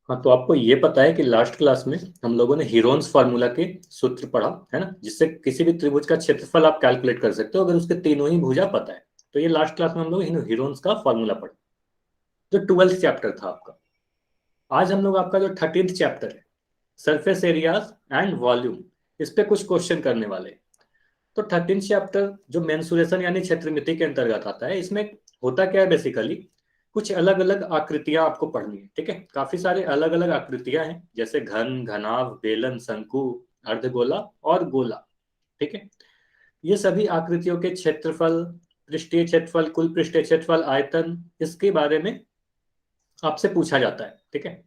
हाँ, तो आपको ये पता है कि लास्ट क्लास में हम लोगों ने हीरोन्स फार्मूला के सूत्र पढ़ा है ना, जिससे किसी भी त्रिभुज का क्षेत्रफल आप कैलकुलेट कर सकते हो अगर उसके तीनों ही भुजा पता है। तो ये लास्ट क्लास में हम लोग हीरोन्स का फार्मूला पढ़ा, जो 12th चैप्टर था आपका। आज हम लोग आपका जो 13th चैप्टर है, सरफेस एरियाज एंड वॉल्यूम, इस पे कुछ क्वेश्चन करने वाले हैं। तो 13th चैप्टर जो मेंसुरेशन यानी क्षेत्रमिति के अंतर्गत आता है, इसमें होता क्या है, बेसिकली कुछ अलग अलग आकृतियां आपको पढ़नी है। ठीक है, काफी सारे अलग अलग आकृतियां हैं, जैसे घन, घनाभ, बेलन, शंकु, अर्धगोला और गोला। ठीक है, ये सभी आकृतियों के क्षेत्रफल, पृष्ठीय क्षेत्रफल, कुल पृष्ठीय क्षेत्रफल, आयतन, इसके बारे में आपसे पूछा जाता है। ठीक है,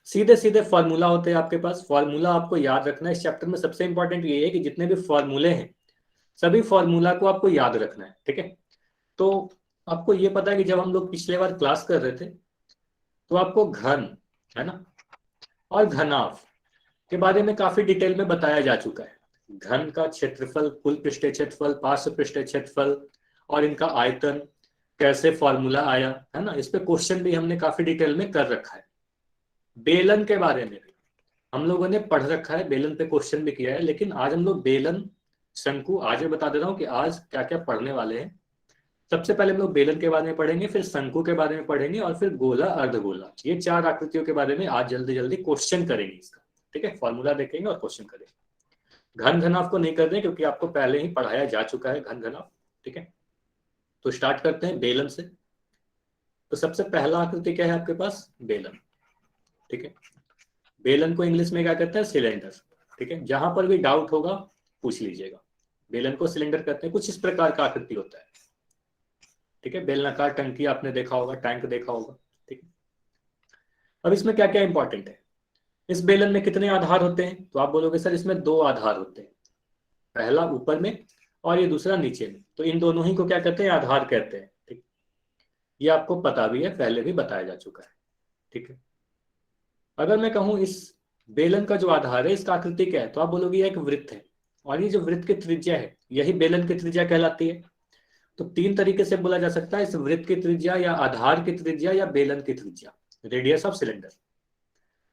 सीधे सीधे फॉर्मूला होते हैं आपके पास। फॉर्मूला आपको याद रखना है। इस चैप्टर में सबसे इंपॉर्टेंट ये है कि जितने भी फॉर्मूले हैं, सभी फॉर्मूला को आपको याद रखना है। ठीक है, तो आपको ये पता है कि जब हम लोग पिछले बार क्लास कर रहे थे, तो आपको घन, है ना, और घनाभ के बारे में काफी डिटेल में बताया जा चुका है। घन का क्षेत्रफल, कुल पृष्ठीय क्षेत्रफल, पार्श्व पृष्ठीय क्षेत्रफल और इनका आयतन, कैसे फॉर्मूला आया, है ना, इस पे क्वेश्चन भी हमने काफी डिटेल में कर रखा है। बेलन के बारे में भी हम लोगों ने पढ़ रखा है, बेलन पे क्वेश्चन भी किया है। लेकिन आज हम लोग बेलन, शंकु, आज मैं बता दे रहा हूँ कि आज क्या क्या पढ़ने वाले हैं। सबसे पहले हम लोग बेलन के बारे में पढ़ेंगे, फिर शंकु के बारे में पढ़ेंगे, और फिर गोला, अर्धगोला। ये 4 आकृतियों के बारे में आज जल्दी जल्दी क्वेश्चन करेंगे इसका। ठीक है, फॉर्मूला देखेंगे और क्वेश्चन करेंगे। घन घनाभ को नहीं कर रहे क्योंकि आपको पहले ही पढ़ाया जा चुका है घन घनाभ। ठीक है, तो स्टार्ट करते हैं बेलन से। तो सबसे पहला आकृति क्या है आपके पास, बेलन। ठीक है, बेलन को इंग्लिश में क्या कहते हैं, सिलेंडर। ठीक है, जहां पर भी डाउट होगा पूछ लीजिएगा। बेलन को सिलेंडर कहते हैं। कुछ इस प्रकार का आकृति होता है। ठीक है, बेलनाकार टंकी आपने देखा होगा, टैंक देखा होगा। ठीक है, अब इसमें क्या क्या इंपॉर्टेंट है, इस बेलन में कितने आधार होते हैं, तो आप बोलोगे सर इसमें 2 आधार होते हैं, पहला ऊपर में और ये दूसरा नीचे में। तो इन दोनों ही को क्या कहते हैं, आधार कहते हैं। ठीक, ये आपको पता भी है, पहले भी बताया जा चुका है। ठीक है, अगर मैं कहूं इस बेलन का जो आधार है, इसका आकृति क्या है, तो आप बोलोगे ये एक वृत्त है, और ये जो वृत्त की त्रिज्या है, यही बेलन की त्रिज्या कहलाती है। तो 3 तरीके से बोला जा सकता है, इस वृत्त की त्रिज्या, या आधार की त्रिज्या, या बेलन की त्रिज्या, रेडियस ऑफ सिलेंडर।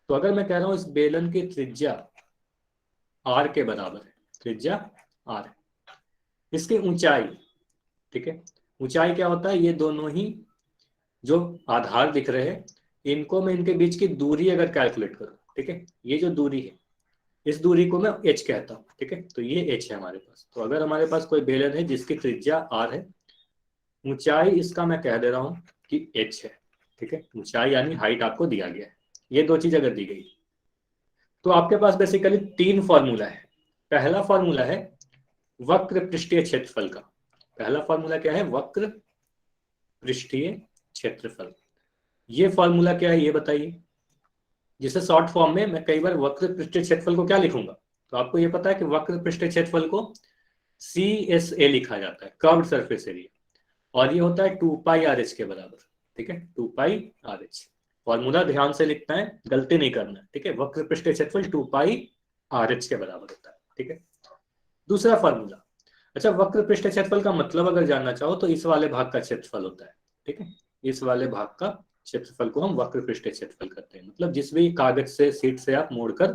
तो अगर मैं कह रहा हूं इस बेलन की त्रिज्या r के बराबर है, त्रिज्या r है, इसकी ऊंचाई, ठीक है, ऊंचाई क्या होता है, ये दोनों ही जो आधार दिख रहे हैं, इनको मैं इनके बीच की दूरी अगर कैलकुलेट करूं, ठीक है, ये जो दूरी है, इस दूरी को मैं h कहता हूं। ठीक है, तो ये h है हमारे पास। तो अगर हमारे पास कोई बेलन है जिसकी त्रिज्या r है, ऊंचाई इसका मैं कह दे रहा हूं कि h है। ठीक है, ऊंचाई यानी हाइट आपको दिया गया है, ये 2 चीज अगर दी गई, तो आपके पास बेसिकली 3 फॉर्मूला है। पहला फॉर्मूला है वक्र पृष्ठीय क्षेत्रफल का। पहला फॉर्मूला क्या है, वक्र पृष्ठीय क्षेत्रफल। ये फॉर्मूला क्या है ये बताइए, जिसे शॉर्ट फॉर्म में मैं कई बार वक्र पृष्ठीय क्षेत्रफल को क्या लिखूंगा, तो आपको ये पता है कि वक्र पृष्ठीय क्षेत्रफल को CSA लिखा जाता है, कर्व्ड सरफेस एरिया, और ये होता है 2 पाई RH के बराबर। ठीक है, 2 पाई RH। फॉर्मूला ध्यान से लिखना है, गलती नहीं करना है। ठीक है, वक्र पृष्ठीय क्षेत्रफल 2 पाई RH के बराबर होता है। ठीक है, दूसरा फॉर्मूला, अच्छा, वक्र पृष्ठीय क्षेत्रफल का मतलब अगर जानना चाहो तो इस वाले भाग का क्षेत्रफल होता है। ठीक है, इस वाले भाग का क्षेत्रफल को हम वक्र पृष्ठीय क्षेत्रफल करते हैं। मतलब जिस भी कागज से, सीट से आप मोड़कर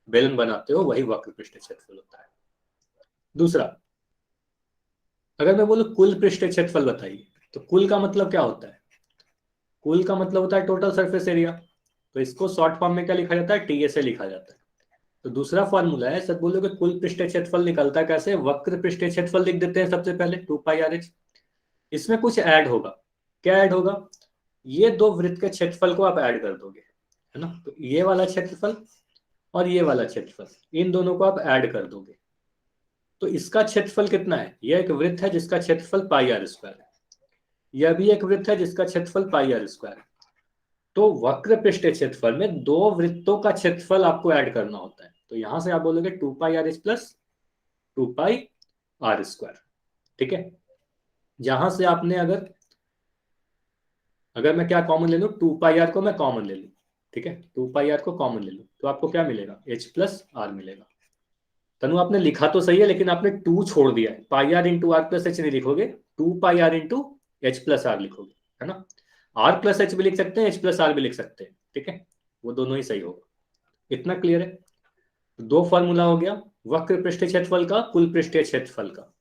बेलन बनाते हो, वही वक्र पृष्ठीय क्षेत्रफल होता है। दूसरा, अगर मैं बोलूं कुल पृष्ठीय क्षेत्रफल बताइए, तो कुल का मतलब क्या होता है, कुल का मतलब होता है टोटल सरफेस एरिया। तो इसको शॉर्ट फॉर्म में क्या लिखा जाता है, TSA लिखा जाता है। तो दूसरा फॉर्मूला है, सब बोलोगे कुल पृष्ठीय क्षेत्रफल निकलता है कैसे, वक्र पृष्ठीय क्षेत्रफल लिख देते हैं सबसे पहले, 2 पाई RH। इसमें कुछ ऐड होगा, क्या ऐड होगा, ये 2 वृत्त के क्षेत्रफल को आप ऐड कर दोगे, है ना। तो ये वाला क्षेत्रफल और ये वाला क्षेत्रफल, इन दोनों को आप ऐड कर दोगे, तो इसका क्षेत्रफल कितना है, यह एक वृत्त है जिसका क्षेत्रफल πr² है, यह भी एक वृत्त है जिसका क्षेत्रफल πr² है। तो वक्र पृष्ठीय क्षेत्रफल में 2 वृत्तों का क्षेत्रफल आपको ऐड करना होता है। तो यहां से आप बोलोगे 2 पाई RH प्लस 2 पाई R²। ठीक है, जहां से आपने अगर मैं क्या कॉमन ले लूं, 2 पाई R को मैं कॉमन ले लूं, ठीक है, 2 पाई R को कॉमन ले लूं, तो आपको क्या मिलेगा, H प्लस R मिलेगा। तनु आपने लिखा तो सही है, लेकिन आपने 2 छोड़ दिया है, पाई R into R plus H नहीं लिखोगे, 2 पाई R into H plus R लिखोगे, है ना। आर प्लस एच भी लिख सकते हैं, एच प्लस आर भी लिख सकते हैं, ठीक है, वो दोनों ही सही होगा। इतना क्लियर है? दो फॉर्मूला हो गया वक्र पृष्ठीय क्षेत्रफल का, कुल पृष्ठीय क्षेत्रफल का।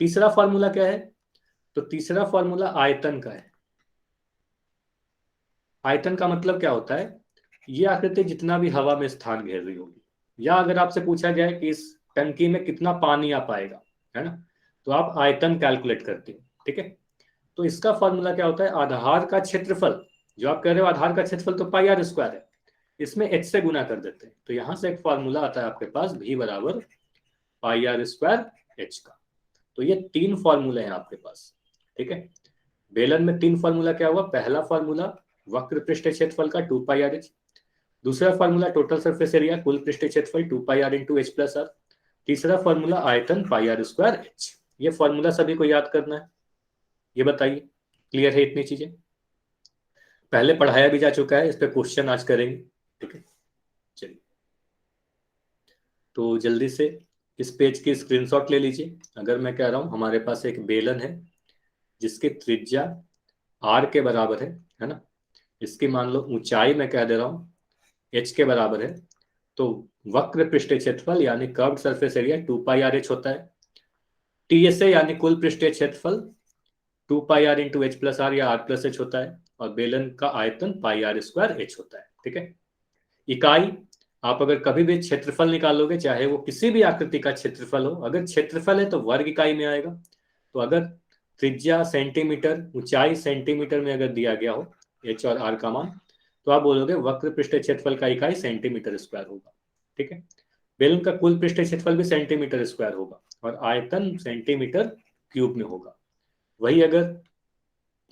तीसरा फॉर्मूला क्या है? तो तीसरा फॉर्मूला आयतन का है। आयतन का मतलब क्या होता है? ये आकृति जितना भी हवा में स्थान घेर रही होगी, या अगर आपसे पूछा जाए कि इस टंकी में कितना पानी आ पाएगा, है ना, तो आप आयतन कैलकुलेट करते हो, ठीक है। तो इसका फॉर्मूला क्या होता है? आधार का क्षेत्रफल, जो आप कह रहे हो आधार का क्षेत्रफल तो पाई आर स्क्वायर है, इसमें एच से गुना कर देते हैं, तो यहां से एक फॉर्मूला आता है आपके पास v बराबर पाई आर स्क्वायर एच का। तो ये तीन फॉर्मूले हैं आपके पास, ठीक है। बेलन में तीन फॉर्मूला क्या हुआ? पहला फॉर्मूला वक्र पृष्ठीय क्षेत्रफल का 2 पाई आर एच, दूसरा फॉर्मूला टोटल सरफेस एरिया कुल पृष्ठीय क्षेत्रफल 2 pi R into H plus R, तीसरा फॉर्मूला आयतन पाई आर स्क्वायर एच। ये फॉर्मूला सभी को याद करना है, ये बताइए क्लियर है इतनी चीजें? पहले पढ़ाया भी जा चुका है, इस पे क्वेश्चन आज करेंगे, ठीक है। चलिए, तो जल्दी से इस पेज की स्क्रीनशॉट ले लीजिए। अगर मैं कह रहा हूं हमारे पास एक बेलन है जिसकी त्रिज्या आर के बराबर है ना, इसकी मान लो ऊंचाई मैं कह दे रहा हूं एच के बराबर है, तो वक्र पृष्ठीय क्षेत्रफल यानी curved surface area 2 pi R H होता है। टीएसए यानी कुल पृष्ठीय क्षेत्रफल 2 pi R into H plus R या आर प्लस एच होता है, और बेलन का आयतन पाई आर स्क्वायर एच होता है, ठीक है। इकाई, आप अगर कभी भी क्षेत्रफल निकालोगे, चाहे वो किसी भी आकृति का क्षेत्रफल हो, अगर क्षेत्रफल है तो वर्ग इकाई में आएगा। तो अगर त्रिज्या सेंटीमीटर, ऊंचाई सेंटीमीटर में अगर दिया गया हो एच और आर का मान, तो आप बोलोगे वक्र पृष्ठीय क्षेत्रफल का इकाई सेंटीमीटर स्क्वायर होगा, ठीक है। बेलन का कुल पृष्ठीय क्षेत्रफल भी सेंटीमीटर स्क्वायर होगा और आयतन सेंटीमीटर क्यूब में होगा। वही अगर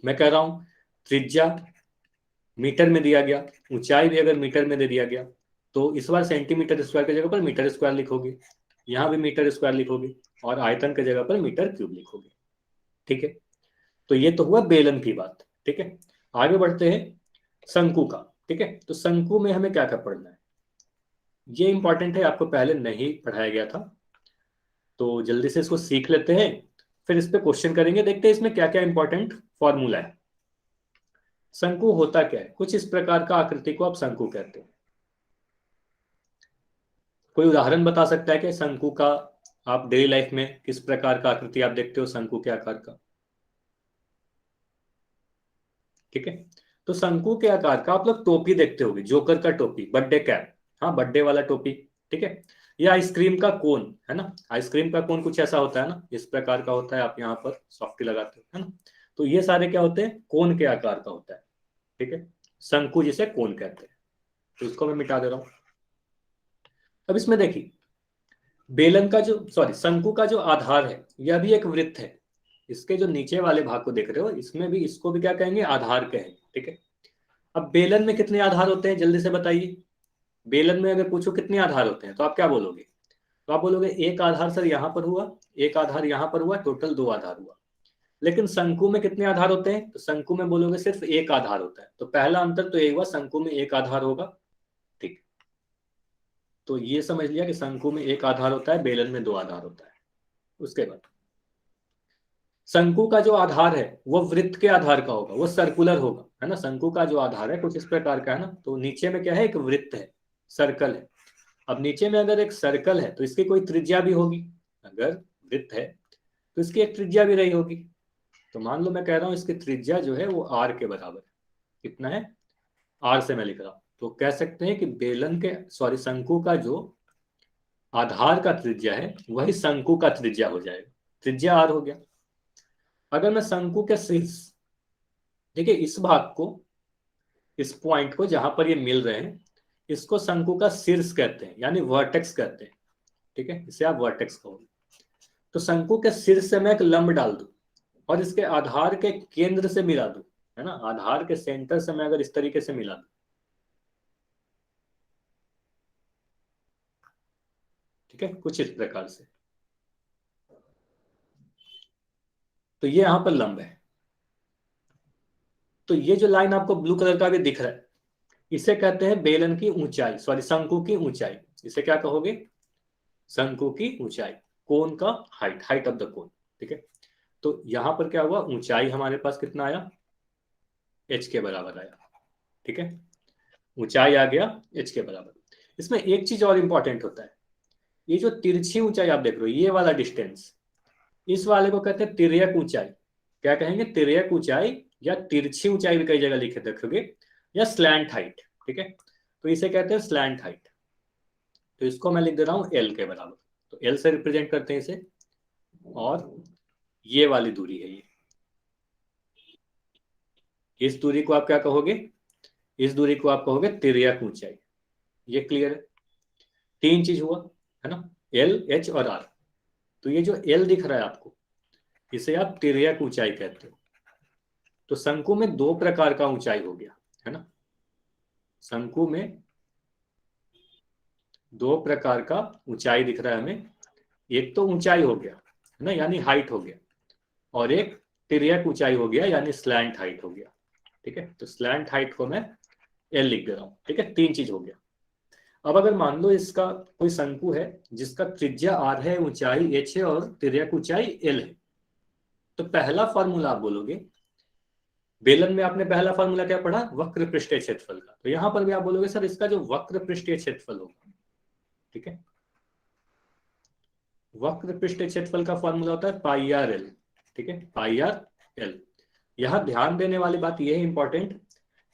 मैं कह रहा हूं त्रिज्या मीटर में दिया गया, ऊंचाई भी अगर मीटर में दे दिया गया, तो इस बार सेंटीमीटर स्क्वायर की जगह पर मीटर स्क्वायर लिखोगे, यहां भी मीटर स्क्वायर लिखोगे, और आयतन की जगह पर मीटर क्यूब लिखोगे, ठीक है। तो ये तो हुआ बेलन की बात, ठीक है। आगे बढ़ते हैं शंकु का, ठीक है। तो शंकु में हमें क्या क्या पढ़ना है, ये इंपॉर्टेंट है, आपको पहले नहीं पढ़ाया गया था, तो जल्दी से इसको सीख लेते हैं, फिर इस पे क्वेश्चन करेंगे, देखते हैं इसमें क्या क्या इंपॉर्टेंट फॉर्मूला है। शंकु होता क्या है? कुछ इस प्रकार का आकृति को आप शंकु कहते हैं। कोई उदाहरण बता सकता है कि शंकु का? आप डेली लाइफ में किस प्रकार का आकृति आप देखते हो शंकु के आकार का? ठीक है, तो शंकु के आकार का आप लोग टोपी देखते होगे, जोकर का टोपी, बर्थडे कैप, हाँ बर्थडे वाला टोपी, ठीक है। या आइसक्रीम का कोन, है ना, आइसक्रीम का कोन कुछ ऐसा होता है ना, इस प्रकार का होता है, आप यहाँ पर सॉफ्टी लगाते हो, है ना। तो ये सारे क्या होते हैं? कोन के आकार का होता है, ठीक है। शंकु जिसे कोन कहते हैं, तो इसको मैं मिटा दे रहा हूं। अब इसमें देखिए, बेलन का जो, सॉरी, शंकु का जो आधार है यह भी एक वृत्त है। इसके जो नीचे वाले भाग को देख रहे हो, इसमें भी, इसको भी क्या कहेंगे? आधार कहेंगे, ठीक है। अब बेलन में कितने आधार होते हैं जल्दी से बताइए? बेलन में अगर पूछो कितने आधार होते हैं तो आप क्या बोलोगे? तो आप बोलोगे एक आधार सर यहाँ पर हुआ, एक आधार यहाँ पर हुआ, टोटल दो आधार हुआ। लेकिन शंकु में कितने आधार होते हैं? तो शंकु में बोलोगे सिर्फ एक आधार होता है, तो पहला अंतर तो ये हुआ, शंकु में एक आधार होगा, ठीक। तो ये समझ लिया कि शंकु में एक आधार होता है, बेलन में दो आधार होता है। उसके बाद शंकु का जो आधार है वो वृत्त के आधार का होगा, वो सर्कुलर होगा, है ना। शंकु का जो आधार है कुछ इस प्रकार का है ना, तो नीचे में क्या है? एक वृत्त है, सर्कल है। अब नीचे में अगर एक सर्कल है तो इसकी कोई त्रिज्या भी होगी, अगर वृत्त है तो इसकी एक त्रिज्या भी रही होगी। तो मान लो मैं कह रहा हूं इसकी त्रिज्या जो है वो आर के बराबर है, कितना है? आर से मैं लिख रहा हूं, तो कह सकते हैं कि बेलन के, सॉरी, शंकु का जो आधार का त्रिज्या है वही शंकु का त्रिज्या हो जाएगा, त्रिज्या आर हो गया। अगर मैं शंकु के शीर्ष, देखिए इस भाग को, इस पॉइंट को जहां पर ये मिल रहे हैं, इसको शंकु का शीर्ष कहते हैं, यानी वर्टेक्स कहते हैं, ठीक है, इसे आप वर्टेक्स कहोगे। तो शंकु के शीर्ष से मैं एक लंब डाल दूं और इसके आधार के केंद्र से मिला दूं, है ना, आधार के सेंटर से मैं अगर इस तरीके से मिला दूं, ठीक है, कुछ इस प्रकार से, तो ये यहां पर लंब है। तो ये जो लाइन आपको ब्लू कलर का भी दिख रहा है, इसे कहते हैं बेलन की ऊंचाई, सॉरी, शंकु की ऊंचाई। इसे क्या कहोगे? शंकु की ऊंचाई, कोन का height, height of the cone, ठीक है। तो यहां पर क्या हुआ? ऊंचाई हमारे पास कितना आया? h के बराबर आया। ठीक है, ऊंचाई आ गया h के बराबर। इसमें एक चीज और इंपॉर्टेंट होता है, ये जो तिरछी ऊंचाई आप देख रहे हो, ये वाला डिस्टेंस, इस वाले को कहते हैं तिर्यक ऊंचाई। क्या कहेंगे? तिर्यक ऊंचाई, या तिरछी ऊंचाई भी कई जगह लिखे देखोगे, या स्लैंट हाइट। ठीक है, तो इसे कहते हैं स्लैंट हाइट। तो इसको मैं लिख दे रहा हूं एल के बराबर। तो एल से रिप्रेजेंट करते हैं इसे, और ये वाली दूरी है ये, इस दूरी को आप क्या कहोगे? इस दूरी को आप कहोगे तिर्यक ऊंचाई। ये क्लियर है? तीन चीज हुआ है ना, एल, एच और आर। तो ये जो एल दिख रहा है आपको, इसे आप तिर्यक ऊंचाई कहते हो। तो शंकु में दो प्रकार का ऊंचाई हो गया, है ना। शंकु में दो प्रकार का ऊंचाई दिख रहा है हमें। एक तो ऊंचाई हो गया, है ना, यानी हाइट हो गया, और एक तिर्यक ऊंचाई हो गया, यानी स्लैंट हाइट हो गया। ठीक है, तो स्लैंट हाइट को मैं एल लिख दे रहा हूं। ठीक है, तीन चीज हो गया। अब अगर मान लो इसका कोई शंकु है जिसका त्रिज्या आर है, ऊंचाई एच है और तिर्यक ऊंचाई एल है, तो पहला फॉर्मूला आप बोलोगे, बेलन में आपने पहला फॉर्मूला क्या पढ़ा? वक्र पृष्ठीय क्षेत्रफल का। तो यहां पर भी आप बोलोगे सर इसका जो वक्र पृष्ठीय क्षेत्रफल होगा, ठीक है, वक्र पृष्ठीय क्षेत्रफल का फॉर्मूला होता है पाई आर एल। ठीक है, पाई आर एल। यहां ध्यान देने वाली बात यह है इंपॉर्टेंट,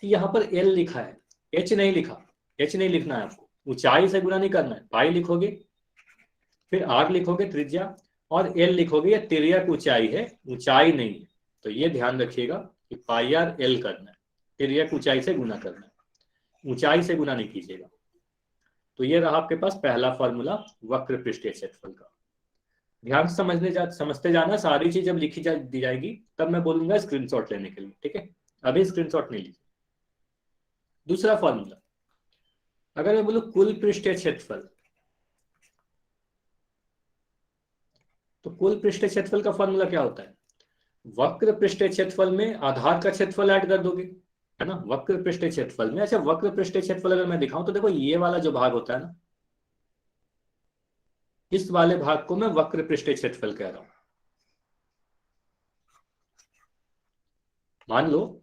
कि यहां पर एल लिखा है, एच नहीं लिखा। एच नहीं लिखना है आपको, ऊंचाई से गुना नहीं करना है। पाई लिखोगे, फिर आर लिखोगे त्रिज्या, और एल लिखोगे, ये तिर्यक ऊंचाई है, ऊंचाई नहीं है। तो ये ध्यान रखिएगा कि पाई आर एल करना है, तिर्यक ऊंचाई से गुना करना है, ऊंचाई से गुना नहीं कीजिएगा। तो ये रहा आपके पास पहला फॉर्मूला वक्र पृष्ठीय क्षेत्रफल का। ध्यान से समझते जाना, सारी चीज जब दी जाएगी तब मैं बोलूंगा स्क्रीनशॉट लेने के लिए। ठीक है, अभी स्क्रीनशॉट नहीं लीजिए। दूसरा फॉर्मूला, अगर मैं बोलूं कुल पृष्ठीय क्षेत्रफल, तो कुल पृष्ठीय क्षेत्रफल का फॉर्मूला क्या होता है? वक्र पृष्ठीय क्षेत्रफल में आधार का क्षेत्रफल ऐड कर दोगे, है ना, वक्र पृष्ठीय क्षेत्रफल में। अच्छा, वक्र पृष्ठीय क्षेत्रफल अगर मैं दिखाऊं तो देखो, ये वाला जो भाग होता है ना, इस वाले भाग को मैं वक्र पृष्ठीय क्षेत्रफल कह रहा हूं। मान लो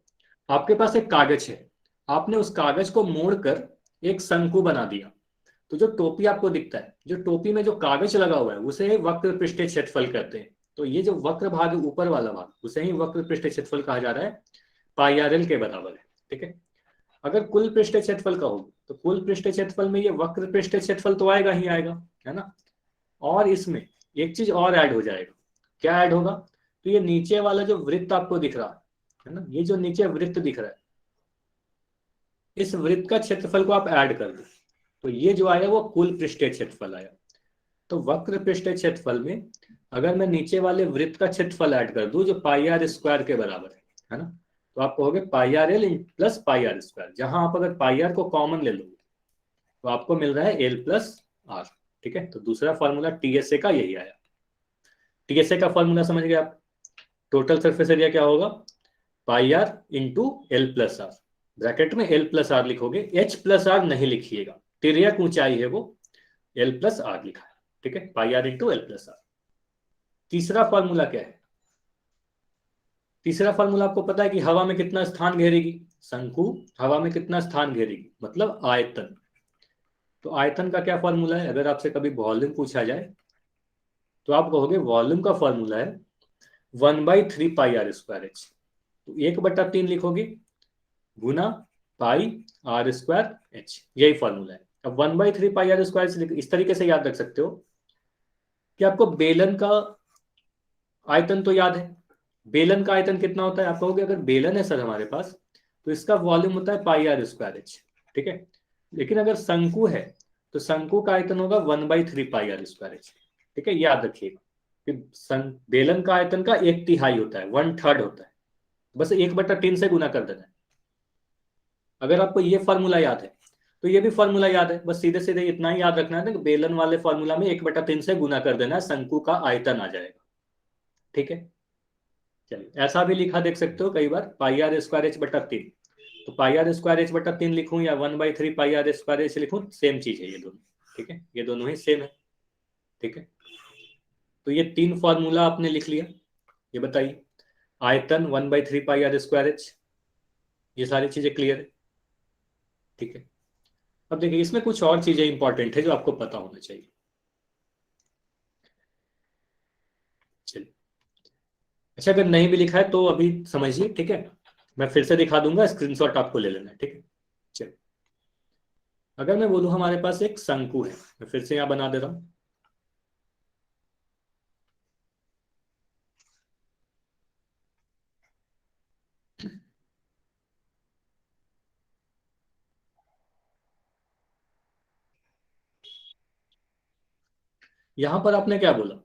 आपके पास एक कागज है, आपने उस कागज को मोड़कर एक शंकु बना दिया। तो जो टोपी आपको दिखता है, जो टोपी में जो कागज लगा हुआ है, उसे वक्र पृष्ठीय क्षेत्रफल कहते हैं। तो ये जो वक्र भाग है, ऊपर वाला भाग, उसे ही वक्र पृष्ठीय क्षेत्रफल कहा जा रहा है, पाई आर एल के बराबर है। ठीक है, अगर कुल पृष्ठीय क्षेत्रफल का होगा, तो कुल पृष्ठीय क्षेत्रफल में ये वक्र पृष्ठीय क्षेत्रफल तो आएगा ही आएगा, है ना। और इसमें एक चीज और ऐड हो जाएगा। क्या ऐड होगा? तो ये नीचे वाला जो वृत्त आपको दिख रहा है ना, ये जो नीचे वृत्त दिख रहा है, इस वृत्त का क्षेत्रफल को आप ऐड कर दो, तो ये जो आया वो कुल पृष्ठीय क्षेत्रफल आया। तो वक्र पृष्ठीय क्षेत्रफल में अगर मैं नीचे वाले वृत्त का क्षेत्रफल ऐड कर दूं, जो पाई आर स्क्वायर के बराबर है ना, तो आप कहोगे pi R L plus pi R square. जहां आप अगर पाई आर को कॉमन ले लोगे, तो आपको मिल रहा है एल प्लस आर। ठीक है, तो दूसरा फॉर्मूला टीएसए का यही आया। टीएसए का फॉर्मूला समझ गए आप? टोटल सरफेस एरिया क्या होगा? Pi R into L plus R. Bracket में एल प्लस आर लिखोगे, एच प्लस आर नहीं लिखिएगा, तिर्यक ऊंचाई है वो, एल प्लस आर लिखा है। ठीक है, pi R into L plus R. तीसरा फॉर्मूला क्या है? तीसरा फॉर्मूला आपको पता है कि हवा में कितना स्थान घेरेगी शंकु? हवा में कितना स्थान घेरेगी, मतलब आयतन। तो आयतन का क्या फॉर्मूला है? अगर आपसे कभी वॉल्यूम पूछा जाए, तो आप कहोगे वॉल्यूम का फॉर्मूला है 1/3 पाई आर स्क्वायर एच। तो 1/3 लिखोगे, गुना पाई आर स्क्वायर एच, यही फॉर्मूला है। अब 1/3 पाई आर स्क्वायर इस तरीके से याद रख सकते हो कि आपको बेलन का आयतन तो याद है। बेलन का आयतन कितना होता है? आप कहोगे अगर बेलन है सर हमारे पास, तो इसका वॉल्यूम होता है पाई आर स्क्वायर एच। ठीक है, लेकिन अगर शंकु है, तो शंकु का आयतन होगा 1/3 पाई आर स्क्वायर एच। ठीक है, याद रखिएगा कि बेलन का आयतन का 1/3 होता है, 1/3 होता है। बस 1/3 से गुना कर देना है। अगर आपको ये फॉर्मूला याद है, तो ये भी फॉर्मूला याद है। बस सीधे सीधे इतना ही याद रखना है कि बेलन वाले फॉर्मूला में 1/3 से गुना कर देना है, शंकु का आयतन आ जाएगा। ठीक है, चलिए ऐसा भी लिखा देख सकते हो कई बार, पाई आर स्क्वायर एच बटा 3। तो पाई आर स्क्वायर एच बटा 3 लिखूं या 1/3 पाई आर स्क्वायर एच लिखूं, सेम चीज है ये दोनों। ठीक है, ये दोनों ही सेम है। ठीक है, तो ये तीन फॉर्मूला आपने लिख लिया। ये बताइए, आयतन 1/3 पाई आर स्क्वायर एच, ये सारी चीजें क्लियर है? ठीक है। अब देखिए इसमें कुछ और चीजें इंपॉर्टेंट है जो आपको पता होना चाहिए। चलिए, अच्छा अगर नहीं भी लिखा है तो अभी समझिए, ठीक है। मैं फिर से दिखा दूंगा, स्क्रीनशॉट आपको ले लेना है, ठीक है। चलिए, अगर मैं बोलूं हमारे पास एक शंकु है, मैं फिर से यहाँ बना दे रहा हूं। यहां पर आपने क्या बोला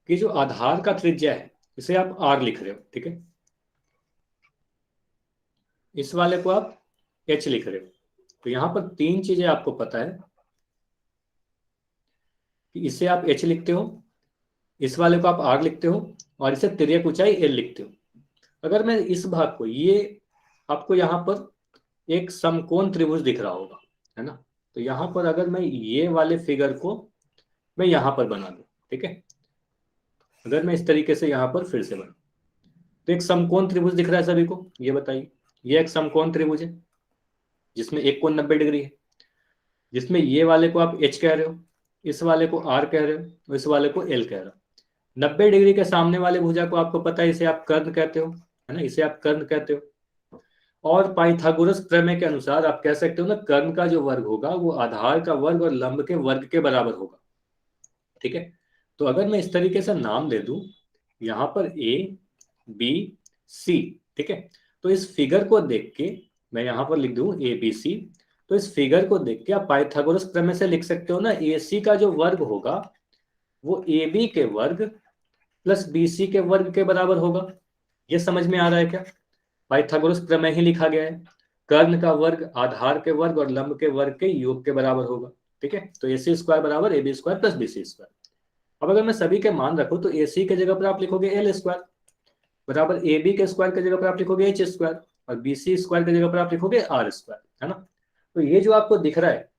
कि जो आधार का त्रिज्या है इसे आप आर लिख रहे हो, ठीक है। इस वाले को आप एच लिख रहे हो। तो यहां पर तीन चीजें आपको पता है कि इसे आप एच लिखते हो, इस वाले को आप आर लिखते हो, और इसे तिर्यक ऊंचाई एल लिखते हो। अगर मैं इस भाग को, ये आपको यहाँ पर एक समकोण त्रिभुज दिख रहा होगा, है ना। तो यहाँ पर अगर मैं ये वाले फिगर को मैं यहाँ पर बना दूं, ठीक है। अगर मैं इस तरीके से यहाँ पर फिर से बना, तो एक समकोण त्रिभुज दिख रहा है सभी को, ये बताइए। ये एक समकोण त्रिभुज है जिसमें एक कोण 90 डिग्री है, जिसमें ये वाले को आप एच कह रहे हो, इस वाले को आर कह रहे हो, और इस वाले को एल कह रहे हो। 90 डिग्री के सामने वाले भुजा को आपको पता है, इसे आप कर्ण कहते हो, है ना, इसे आप कर्ण कहते हो। और पाइथागोरस प्रमेय के अनुसार आप कह सकते हो ना, कर्ण का जो वर्ग होगा वो आधार का वर्ग और लंब के वर्ग के बराबर होगा, ठीक है। तो अगर मैं इस तरीके से नाम दे दूं, यहां पर ए बी सी, ठीक है। तो इस फिगर को देख के मैं यहां पर लिख दूं ए बी सी। तो इस फिगर को देख के आप पाइथागोरस प्रमेय से लिख सकते हो ना, ए सी का जो वर्ग होगा वो ए बी के वर्ग प्लस बी सी के वर्ग के बराबर होगा। ये समझ में आ रहा है क्या? पाइथागोरस प्रमेय ही लिखा गया है, कर्ण का वर्ग आधार के वर्ग और लंब के वर्ग के योग के बराबर होगा, ठीक है। तो ए सी स्क्वायर बराबर A B square plus B C square. अब अगर मैं सभी के मान रखूं तो ए सी के जगह पर आप लिखोगे एल स्क्वायर बराबर ए बी के स्क्वायर के जगह पर आप लिखोगे एच स्क्वायर, और बी सी स्क्वायर के जगह पर आप लिखोगे आर स्क्वायर, है ना। तो ये जो आपको दिख रहा है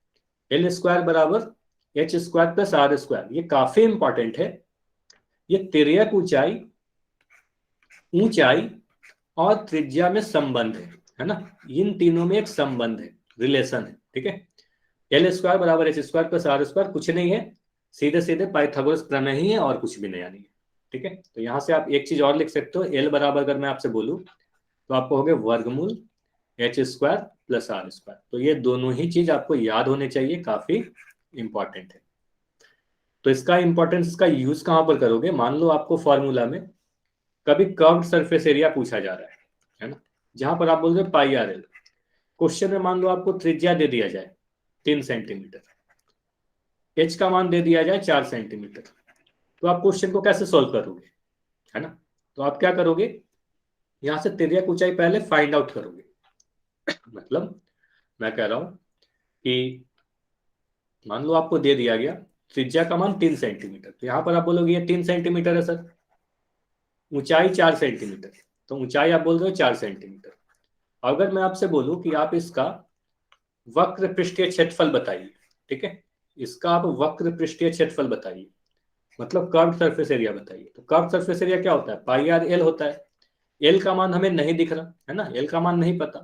एल स्क्वायर बराबर H square plus R square, ये काफी इंपॉर्टेंट है। ये तिर्यक ऊंचाई, ऊंचाई और त्रिज्या में संबंध है ना। इन तीनों में एक संबंध है, रिलेशन है, ठीक है। एल स्क्वायर बराबर H square plus R square कुछ नहीं है, सीधे सीधे पाइथागोरस प्रमेय ही है और कुछ भी नया नहीं है, ठीक है। तो यहां से आप एक चीज और लिख सकते हो, एल बराबर अगर मैं आपसे बोलूं तो आप कहोगे वर्गमूल H square plus R square. तो ये दोनों ही चीज आपको याद होने चाहिए, काफी इंपॉर्टेंट है। तो इसका इंपॉर्टेंस, इसका यूज कहां पर करोगे? मान लो आपको फॉर्मूला में कभी कर्व्ड सरफेस एरिया पूछा जा रहा है ना, जहां पर आप बोल रहे हो पाई आर एल। क्वेश्चन में मान लो आपको त्रिज्या दे दिया जाए 3 सेंटीमीटर, एच का मान दे दिया जाए 4 सेंटीमीटर, तो आप क्वेश्चन को कैसे सॉल्व करोगे, है ना। तो आप क्या करोगे, यहां से तिर्यक ऊंचाई पहले फाइंड आउट करोगे। मतलब मैं कह रहा हूं कि मान लो आपको दे दिया गया त्रिज्या का मान 3 सेंटीमीटर, तो यहां पर आप बोलोगे ये 3 सेंटीमीटर है सर, ऊंचाई 4 सेंटीमीटर, तो ऊंचाई आप बोल रहे हो 4 सेंटीमीटर। अगर मैं आपसे बोलूं कि आप इसका वक्र पृष्ठीय क्षेत्रफल बताइए, ठीक है, इसका आप वक्र पृष्ठीय क्षेत्रफल बताइए, मतलब कर्व सरफेस एरिया बताइए। तो कर्व सरफेस एरिया क्या होता है? पाई आर एल होता है। एल का मान हमें नहीं दिख रहा है ना, एल का मान नहीं पता,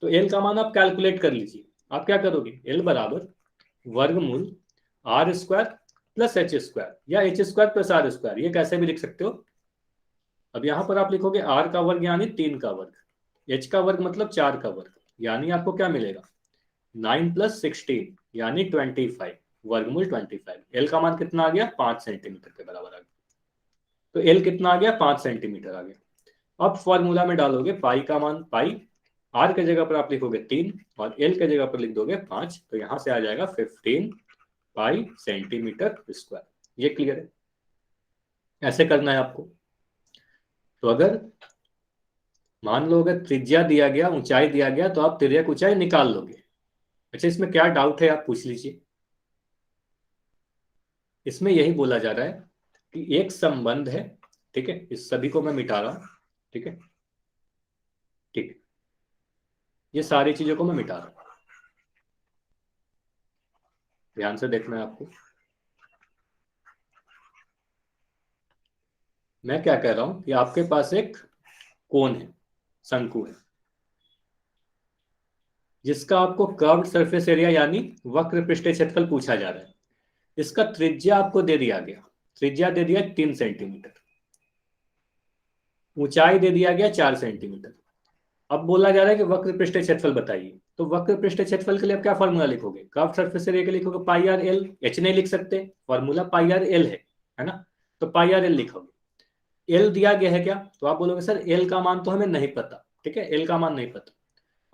तो एल का मान आप कैलकुलेट कर लीजिए। आप क्या करोगे, एल बराबर वर्गमूल R square plus H square, या H square plus R square, ये कैसे भी लिख सकते हो। अब यहां पर आप लिखोगे आर का वर्ग यानी 3 का वर्ग, एच का वर्ग मतलब 4 का वर्ग, यानी आपको क्या मिलेगा 9 + 16 यानी 25, वर्गमूल 25। एल का मान कितना आ गया? 5 सेंटीमीटर के बराबर आ गया। तो एल कितना आ गया? 5 सेंटीमीटर आ गया। अब फॉर्मूला में डालोगे पाई का मान, पाई आर के जगह पर आप लिखोगे 3 और एल के जगह पर लिख दोगे 5, तो यहां से आ जाएगा 15 पाई सेंटीमीटर स्क्वायर। ये क्लियर है? ऐसे करना है आपको। तो अगर मान लो अगर त्रिज्या दिया गया, ऊंचाई दिया गया, तो आप तिर्यक ऊंचाई निकाल लोगे। अच्छा, इसमें क्या डाउट है आप पूछ लीजिए। इसमें यही बोला जा रहा है कि एक संबंध है, ठीक है, इस सभी को मैं मिटा रहा हूं, ठीक है, ठीक है, ये सारी चीजों को मैं मिटा रहा हूं, ध्यान से देखना है आपको। मैं क्या कह रहा हूं कि आपके पास एक कोण है, शंकु है, जिसका आपको कर्व्ड सरफेस एरिया यानी वक्र पृष्ठीय क्षेत्रफल पूछा जा रहा है। इसका त्रिज्या आपको दे दिया गया, त्रिज्या दे दिया 3 सेंटीमीटर, ऊंचाई दे दिया गया 4 सेंटीमीटर। अब बोला जा रहा है कि वक्र पृष्ठीय क्षेत्रफल बताइए। तो वक्र पृष्ठीय क्षेत्रफल के लिए आप क्या फॉर्मूला लिखोगे? कर्व्ड सरफेस एरिया के लिए लिखोगे पाई आर एल, एच नहीं लिख सकते, फॉर्मूला पाई आर एल है ना। तो पाई आर एल लिखोगे। एल दिया गया है क्या, तो आप बोलोगे सर एल का मान तो हमें नहीं पता, ठीक है, एल का मान नहीं पता।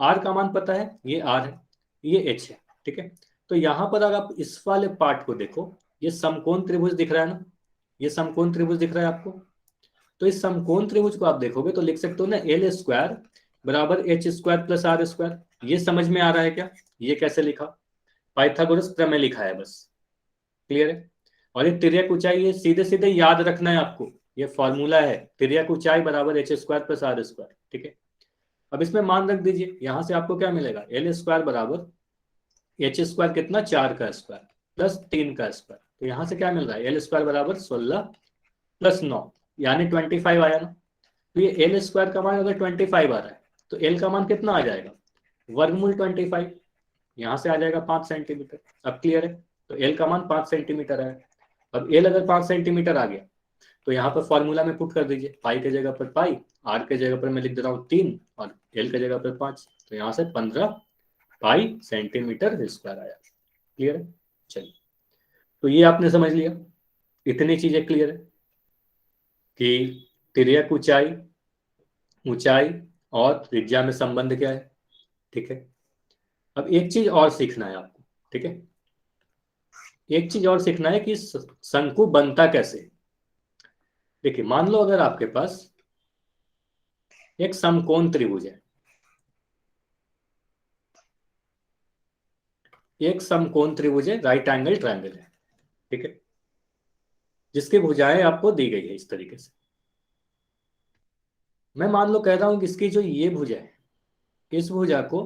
आर का मान पता है, ये आर है, ये एच है, ठीक है। तो यहां पर अगर आप इस वाले पार्ट को देखो, ये समकोण त्रिभुज दिख रहा है ना, ये समकोण त्रिभुज दिख रहा है आपको। तो इस समकोण त्रिभुज को आप देखोगे तो लिख सकते हो ना एल स्क्वायर बराबर H square plus R square. ये समझ में आ रहा है क्या? ये कैसे लिखा? पाइथागोरस प्रमेय लिखा है बस। क्लियर है? और ये तिर्यक ऊंचाई, ये सीधे सीधे याद रखना है आपको, ये फॉर्मूला है तिर्यक ऊंचाई बराबर H square plus R square, ठीक है। अब इसमें मान रख दीजिए, यहां से आपको क्या मिलेगा? एल स्क्वायर बराबर एच स्क्वायर कितना, 4 का स्क्वायर प्लस 3 का स्क्वायर। तो यहां से क्या मिल रहा है? एल स्क्वायर बराबर 16 प्लस 9 यानी 25 आया ना। तो ये एल स्क्वायर का मान अगर 25 आ रहा है तो एल का मान कितना आ जाएगा? वर्गमूल 25, यहां से आ जाएगा 5 सेंटीमीटर। अब क्लियर है? तो एल का मान 5 सेंटीमीटर है। अब एल अगर 5 सेंटीमीटर आ गया तो यहाँ पर फॉर्मूला में पुट कर दीजिए, पाई के जगह पर पाई, आर के जगह पर मैं लिख दे रहा हूँ 3 और एल के जगह पर 5। तो यहाँ से 15 पाई सेंटीमीटर स्क्वायर आया। क्लियर है? चलिए, तो ये आपने समझ लिया, इतनी चीजें क्लियर है कि तिर्यक ऊंचाई, ऊंचाई और त्रिज्या में संबंध क्या है, ठीक है। अब एक चीज और सीखना है आपको, ठीक है, एक चीज और सीखना है कि शंकु बनता कैसे। देखिए, मान लो अगर आपके पास एक समकोण त्रिभुज है, एक समकोण त्रिभुज है, राइट एंगल ट्रायंगल है, ठीक है, जिसकी भुजाएं आपको दी गई है इस तरीके से। मैं मान लो कह रहा हूं कि इसकी जो ये भुजा है, इस भुजा को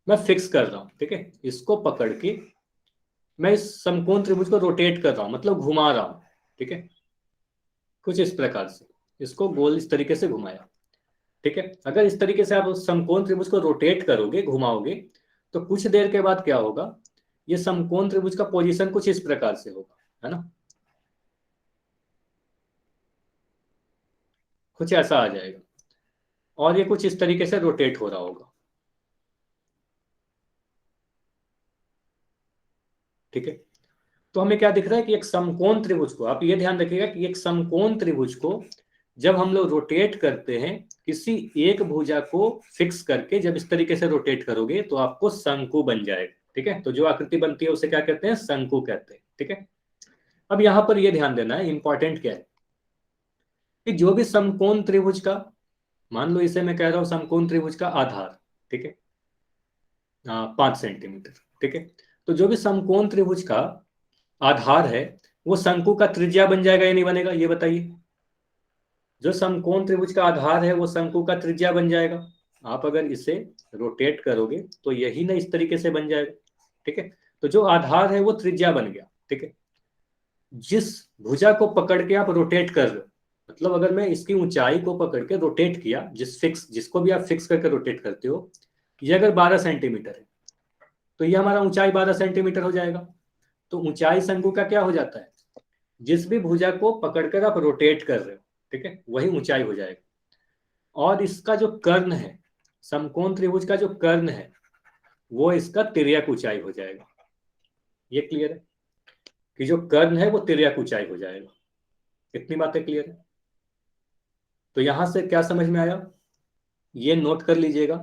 मैं फिक्स कर रहा हूं, ठीक है, इसको पकड़ के मैं इस समकोण त्रिभुज को रोटेट कर रहा हूं, मतलब घुमा रहा हूं, ठीक है, कुछ इस प्रकार से इसको गोल इस तरीके से घुमाया, ठीक है। अगर इस तरीके से आप उस समकोण त्रिभुज को रोटेट करोगे, घुमाओगे, तो कुछ देर के बाद क्या होगा? ये समकोण त्रिभुज का पोजीशन कुछ इस प्रकार से होगा, है ना, कुछ ऐसा आ जाएगा और ये कुछ इस तरीके से रोटेट हो रहा होगा, ठीक है। तो हमें क्या दिख रहा है कि एक समकोण त्रिभुज को, आप ये ध्यान रखिएगा कि एक समकोण त्रिभुज को जब हम लोग रोटेट करते हैं, किसी एक भुजा को फिक्स करके जब इस तरीके से रोटेट करोगे तो आपको शंकु बन जाएगा, ठीक है। तो जो आकृति बनती है उसे क्या कहते हैं? शंकु कहते हैं, ठीक है। अब यहां पर यह ध्यान देना है, इंपॉर्टेंट क्या है कि जो भी समकोण त्रिभुज का, मान लो इसे मैं कह रहा हूं समकोण त्रिभुज का आधार, ठीक है, 5 सेंटीमीटर, ठीक है। तो जो भी समकोण त्रिभुज का आधार है वो शंकु का त्रिज्या बन जाएगा या नहीं बनेगा, ये बताइए। जो समकोण त्रिभुज का आधार है वो शंकु का त्रिज्या बन जाएगा। आप अगर इसे रोटेट करोगे तो यही ना इस तरीके से बन जाएगा, ठीक है। तो जो आधार है वो त्रिज्या बन गया, ठीक है। जिस भुजा को पकड़ के आप रोटेट कर रहे हो, मतलब अगर मैं इसकी ऊंचाई को पकड़ के रोटेट किया, जिसको भी आप फिक्स करके रोटेट करते हो, ये अगर 12 सेंटीमीटर है तो ये हमारा ऊंचाई 12 सेंटीमीटर हो जाएगा। तो ऊंचाई शंकु का क्या हो जाता है? जिस भी भुजा को पकड़कर आप रोटेट कर रहे हो, ठीक है, वही ऊंचाई हो जाएगा। और इसका जो कर्ण है, समकोण त्रिभुज का जो कर्ण है, वो इसका तिर्यक ऊंचाई हो जाएगा। ये क्लियर है कि जो कर्ण है वो तिर्यक ऊंचाई हो जाएगा। इतनी बातें क्लियर है? तो यहां से क्या समझ में आया, ये नोट कर लीजिएगा।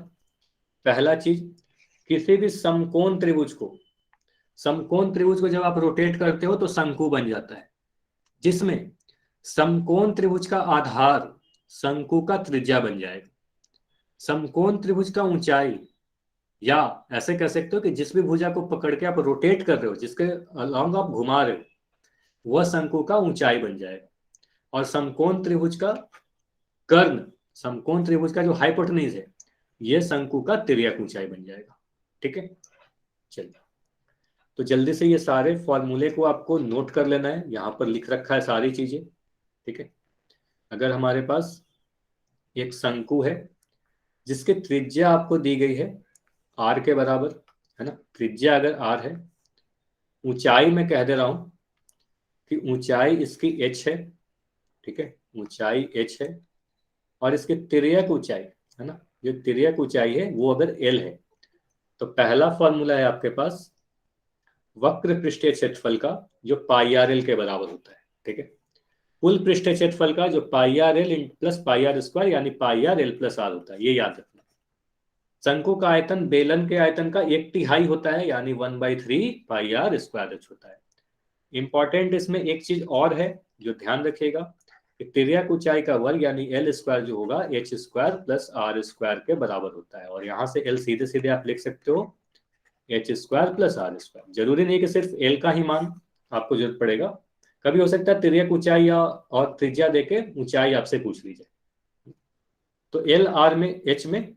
पहला चीज, किसी भी समकोण त्रिभुज को जब आप रोटेट करते हो तो शंकु बन जाता है, जिसमें समकोण त्रिभुज का आधार शंकु का त्रिज्या बन जाएगा। समकोण त्रिभुज का ऊंचाई, या ऐसे कह सकते हो कि जिस भी भुजा को पकड़ के आप रोटेट कर रहे हो, जिसके अलॉन्ग आप घुमा रहे हो, वह शंकु का ऊंचाई बन जाएगा। और समकोण त्रिभुज का कर्ण, समकोण त्रिभुज का जो हाइपोटेन्यूज है, यह शंकु का तिर्यक ऊंचाई बन जाएगा, ठीक है। चलिए, तो जल्दी से ये सारे फॉर्मूले को आपको नोट कर लेना है, यहां पर लिख रखा है सारी चीजें, ठीक है। अगर हमारे पास एक शंकु है जिसकी त्रिज्या आपको दी गई है आर के बराबर, है ना। त्रिज्या अगर आर है, ऊंचाई में कह दे रहा हूं कि ऊंचाई इसकी एच है, ठीक है, ऊंचाई एच है, और इसकी तिर्यक ऊंचाई, है ना, जो तिर्यक ऊंचाई है वो अगर एल है, तो पहला फॉर्मूला है आपके पास वक्र पृष्ठीय क्षेत्रफल का, जो पाई आर एल के बराबर होता है, ठीक है। कुल पृष्ठीय क्षेत्रफल का जो pi R L plus pi R square यानी pi R L plus R होता है, ये याद रखना। शंकु का आयतन बेलन के आयतन का 1/3 होता है, यानी 1/3 पाई आर स्क्वायर एच होता है। इंपॉर्टेंट इसमें एक चीज और है जो ध्यान रखिएगा कि तिर्यक ऊंचाई का वर्ग यानी एल स्क्वायर जो होगा H square plus R square के बराबर होता है, और यहां से एल सीधे सीधे आप लिख सकते हो H square plus R square. जरूरी नहीं कि सिर्फ एल का ही मान आपको जरूरत पड़ेगा, कभी हो सकता है तिर्यक ऊंचाई या और त्रिज्या देके ऊंचाई आपसे पूछ ली जाए, तो एल आर में एच में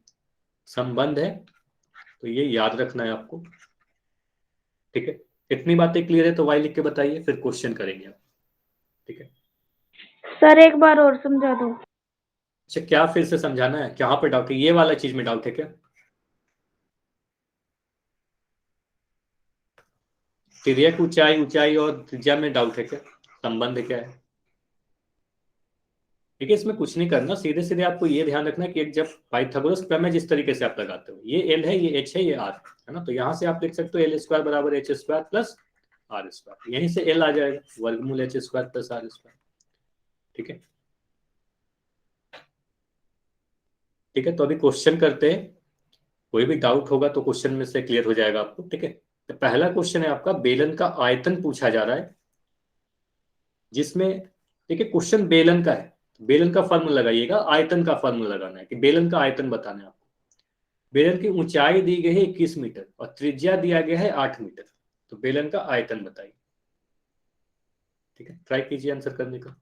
संबंध है, तो ये याद रखना है आपको, ठीक है। इतनी बातें क्लियर है तो वाई लिख के बताइए, फिर क्वेश्चन करेंगे आप, ठीक है। सर एक बार और समझा दो। अच्छा, क्या फिर से समझाना है, कहाँ पे डाउट है, ये वाला चीज में डाउट है क्या? तिर्यक ऊंचाई ऊंचाई और त्रिज्या में डाउट है क्या, संबंध क्या है? ठीक है, इसमें कुछ नहीं करना, सीधे सीधे आपको ये ध्यान रखना कि एक जब पाइथागोरस प्रमेय जिस तरीके से आप लगाते हो, ये एल है, ये एच है, ये आर है ना, तो यहां से आप लिख सकते हो एल स्क्वायर बराबर H square plus R square, यहीं से एल आ जाएगा वर्गमूल H square plus R square, ठीक है। ठीक है, तो अभी क्वेश्चन करते हैं, कोई भी डाउट होगा तो क्वेश्चन में से क्लियर हो जाएगा आपको, ठीक है। तो पहला क्वेश्चन है आपका, बेलन का आयतन पूछा जा रहा है, जिसमें देखिए क्वेश्चन बेलन का है, बेलन का फॉर्मूला लगाइएगा, आयतन का फॉर्मूला लगाना है कि बेलन का आयतन बताना है आपको। बेलन की ऊंचाई दी गई है 21 मीटर और त्रिज्या दिया गया है 8 मीटर, तो बेलन का आयतन बताइए, ठीक है, ट्राई कीजिए आंसर करने का।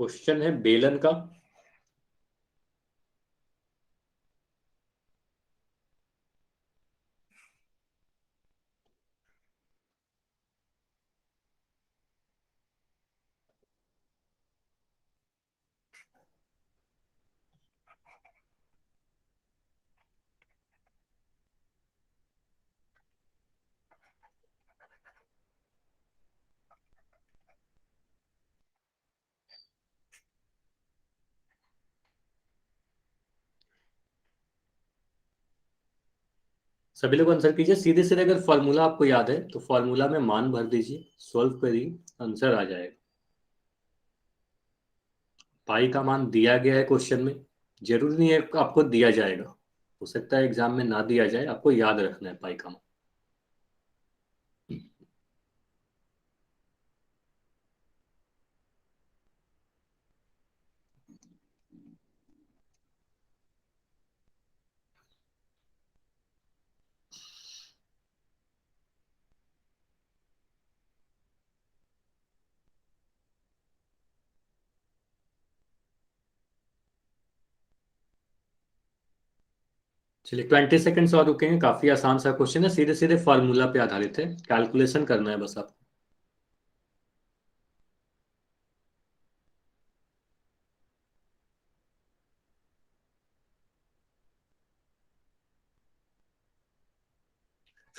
क्वेश्चन है बेलन का, सभी लोग आंसर कीजिए सीधे सीधे, अगर फॉर्मूला आपको याद है तो फॉर्मूला में मान भर दीजिए, सॉल्व करिए, आंसर आ जाएगा। पाई का मान दिया गया है क्वेश्चन में, जरूरी नहीं है आपको दिया जाएगा, हो सकता है एग्जाम में ना दिया जाए, आपको याद रखना है पाई का मान। चलिए 20 सेकेंड्स और रुकेंगे, काफी आसान सा क्वेश्चन है, सीधे सीधे फॉर्मूला पे आधारित है, कैलकुलेशन करना है बस आपको।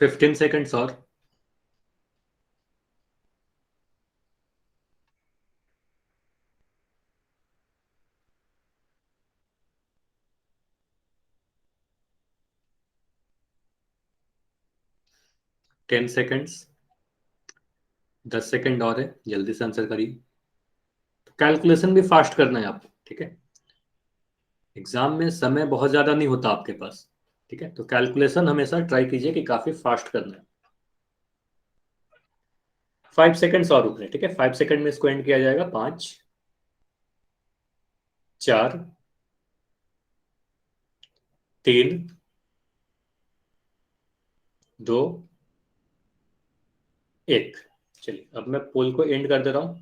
15 सेकेंड्स और। टेन सेकेंड्स, 10 सेकेंड और है, जल्दी से आंसर करिए। कैलकुलेशन भी फास्ट करना है आपको, ठीक है, एग्जाम में समय बहुत ज्यादा नहीं होता आपके पास, ठीक है, तो कैलकुलेशन हमेशा ट्राई कीजिए कि काफी फास्ट करना है। 5 सेकंड्स और रुक रहे, ठीक है। 5 सेकंड में इसको एंड किया जाएगा। 5, 4, 3, 2, 1। चलिए अब मैं पोल को एंड कर दे रहा हूं।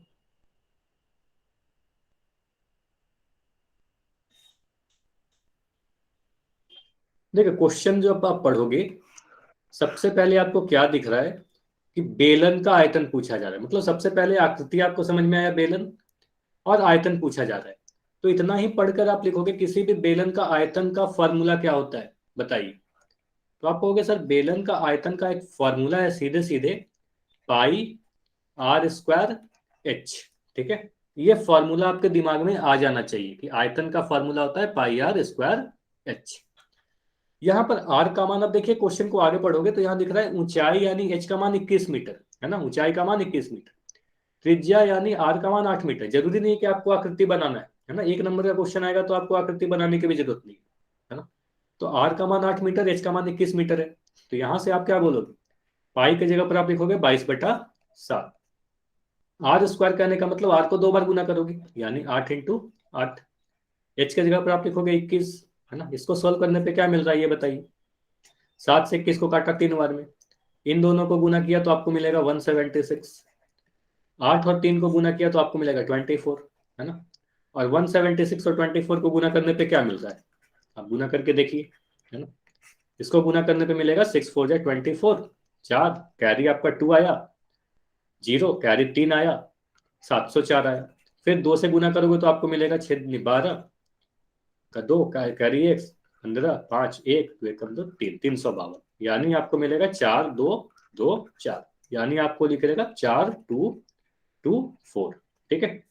देखिए क्वेश्चन जो अब आप पढ़ोगे, सबसे पहले आपको क्या दिख रहा है कि बेलन का आयतन पूछा जा रहा है। मतलब सबसे पहले आकृति आपको समझ में आया, बेलन, और आयतन पूछा जा रहा है। तो इतना ही पढ़कर आप लिखोगे किसी भी बेलन का आयतन का फॉर्मूला क्या होता है बताइए। तो आप कहोगे सर बेलन का आयतन का एक फॉर्मूला है सीधे सीधे पाई आर स्क्वायर एच, ठीक है। ये फॉर्मूला आपके दिमाग में आ जाना चाहिए कि आयतन का फॉर्मूला होता है पाई आर स्क्वायर एच। यहाँ पर आर का मान, अब देखिए क्वेश्चन को आगे पढ़ोगे तो यहाँ दिख रहा है ऊंचाई यानी एच का मान 21 मीटर है ना, ऊंचाई का मान 21 मीटर। त्रिज्या यानी आर का मान 8 मीटर। जरूरी नहीं है कि आपको आकृति बनाना है ना, 1 नंबर का क्वेश्चन आएगा तो आपको आकृति बनाने की भी जरूरत नहीं है ना। तो आर का मान 8 मीटर, एच का मान 21 मीटर है। तो यहां से आप क्या बोलोगे, पाई की जगह पर आप लिखोगे 22/7। आर स्क्वायर कहने का मतलब आर को 2 बार गुना करोगे यानी 8 × 8। एच की जगह पर आप लिखोगे 21 है ना। इसको सोल्व करने पे क्या मिल रहा है ये बताइए। 7 से 21 को काटा 3 बार में, इन दोनों को गुना किया तो आपको मिलेगा 176। 8 और 3 को गुना किया तो आपको मिलेगा 24 है ना। और 176 और 24 को गुना करने पे क्या मिल रहा है, आप गुना करके देखिए है ना। इसको गुना करने पे मिलेगा 6 4 जा 24, 4 कैरी आपका 2 आया, 0 कैरी 3 आया, 704 आया। फिर 2 से गुना करोगे तो आपको मिलेगा 6 12 का 2 कैरी 1 15, 5 1 2 1 2 3 352। यानी आपको मिलेगा 4 2 2 4। यानी आपको लिखेगा 4224, ठीक है।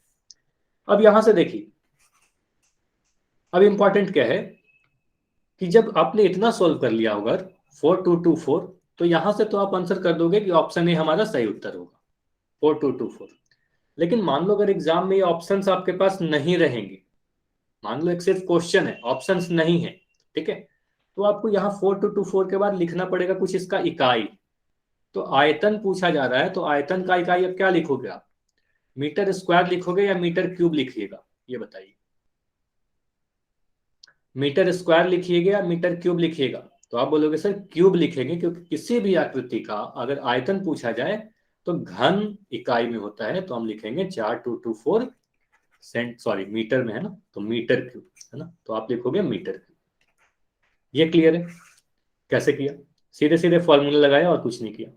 अब यहां से देखिए, अब इंपॉर्टेंट क्या है कि जब आपने इतना सोल्व कर लिया होगा 4224, तो यहां से तो आप आंसर कर दोगे कि ऑप्शन ए हमारा सही उत्तर होगा, 4224। लेकिन मान लो अगर एग्जाम में ये ऑप्शंस आपके पास नहीं रहेंगे, मान लो एक सिर्फ क्वेश्चन है, ऑप्शंस नहीं है, ठीक है, तो आपको यहाँ 4224 के बाद लिखना पड़ेगा कुछ इसका इकाई। तो आयतन पूछा जा रहा है तो आयतन का इकाई अब क्या लिखोगे आप, मीटर स्क्वायर लिखोगे या मीटर क्यूब लिखिएगा ये बताइए। मीटर स्क्वायर लिखिएगा या मीटर क्यूब लिखिएगा। तो आप बोलोगे सर क्यूब लिखेंगे क्योंकि किसी भी आकृति का अगर आयतन पूछा जाए तो घन इकाई में होता है, तो हम लिखेंगे 4224 सेंट, सॉरी मीटर में है ना, तो मीटर क्यूब है ना, तो आप लिखोगे मीटर क्यूब। ये क्लियर है कैसे किया, सीधे सीधे फॉर्मूला लगाया और कुछ नहीं किया।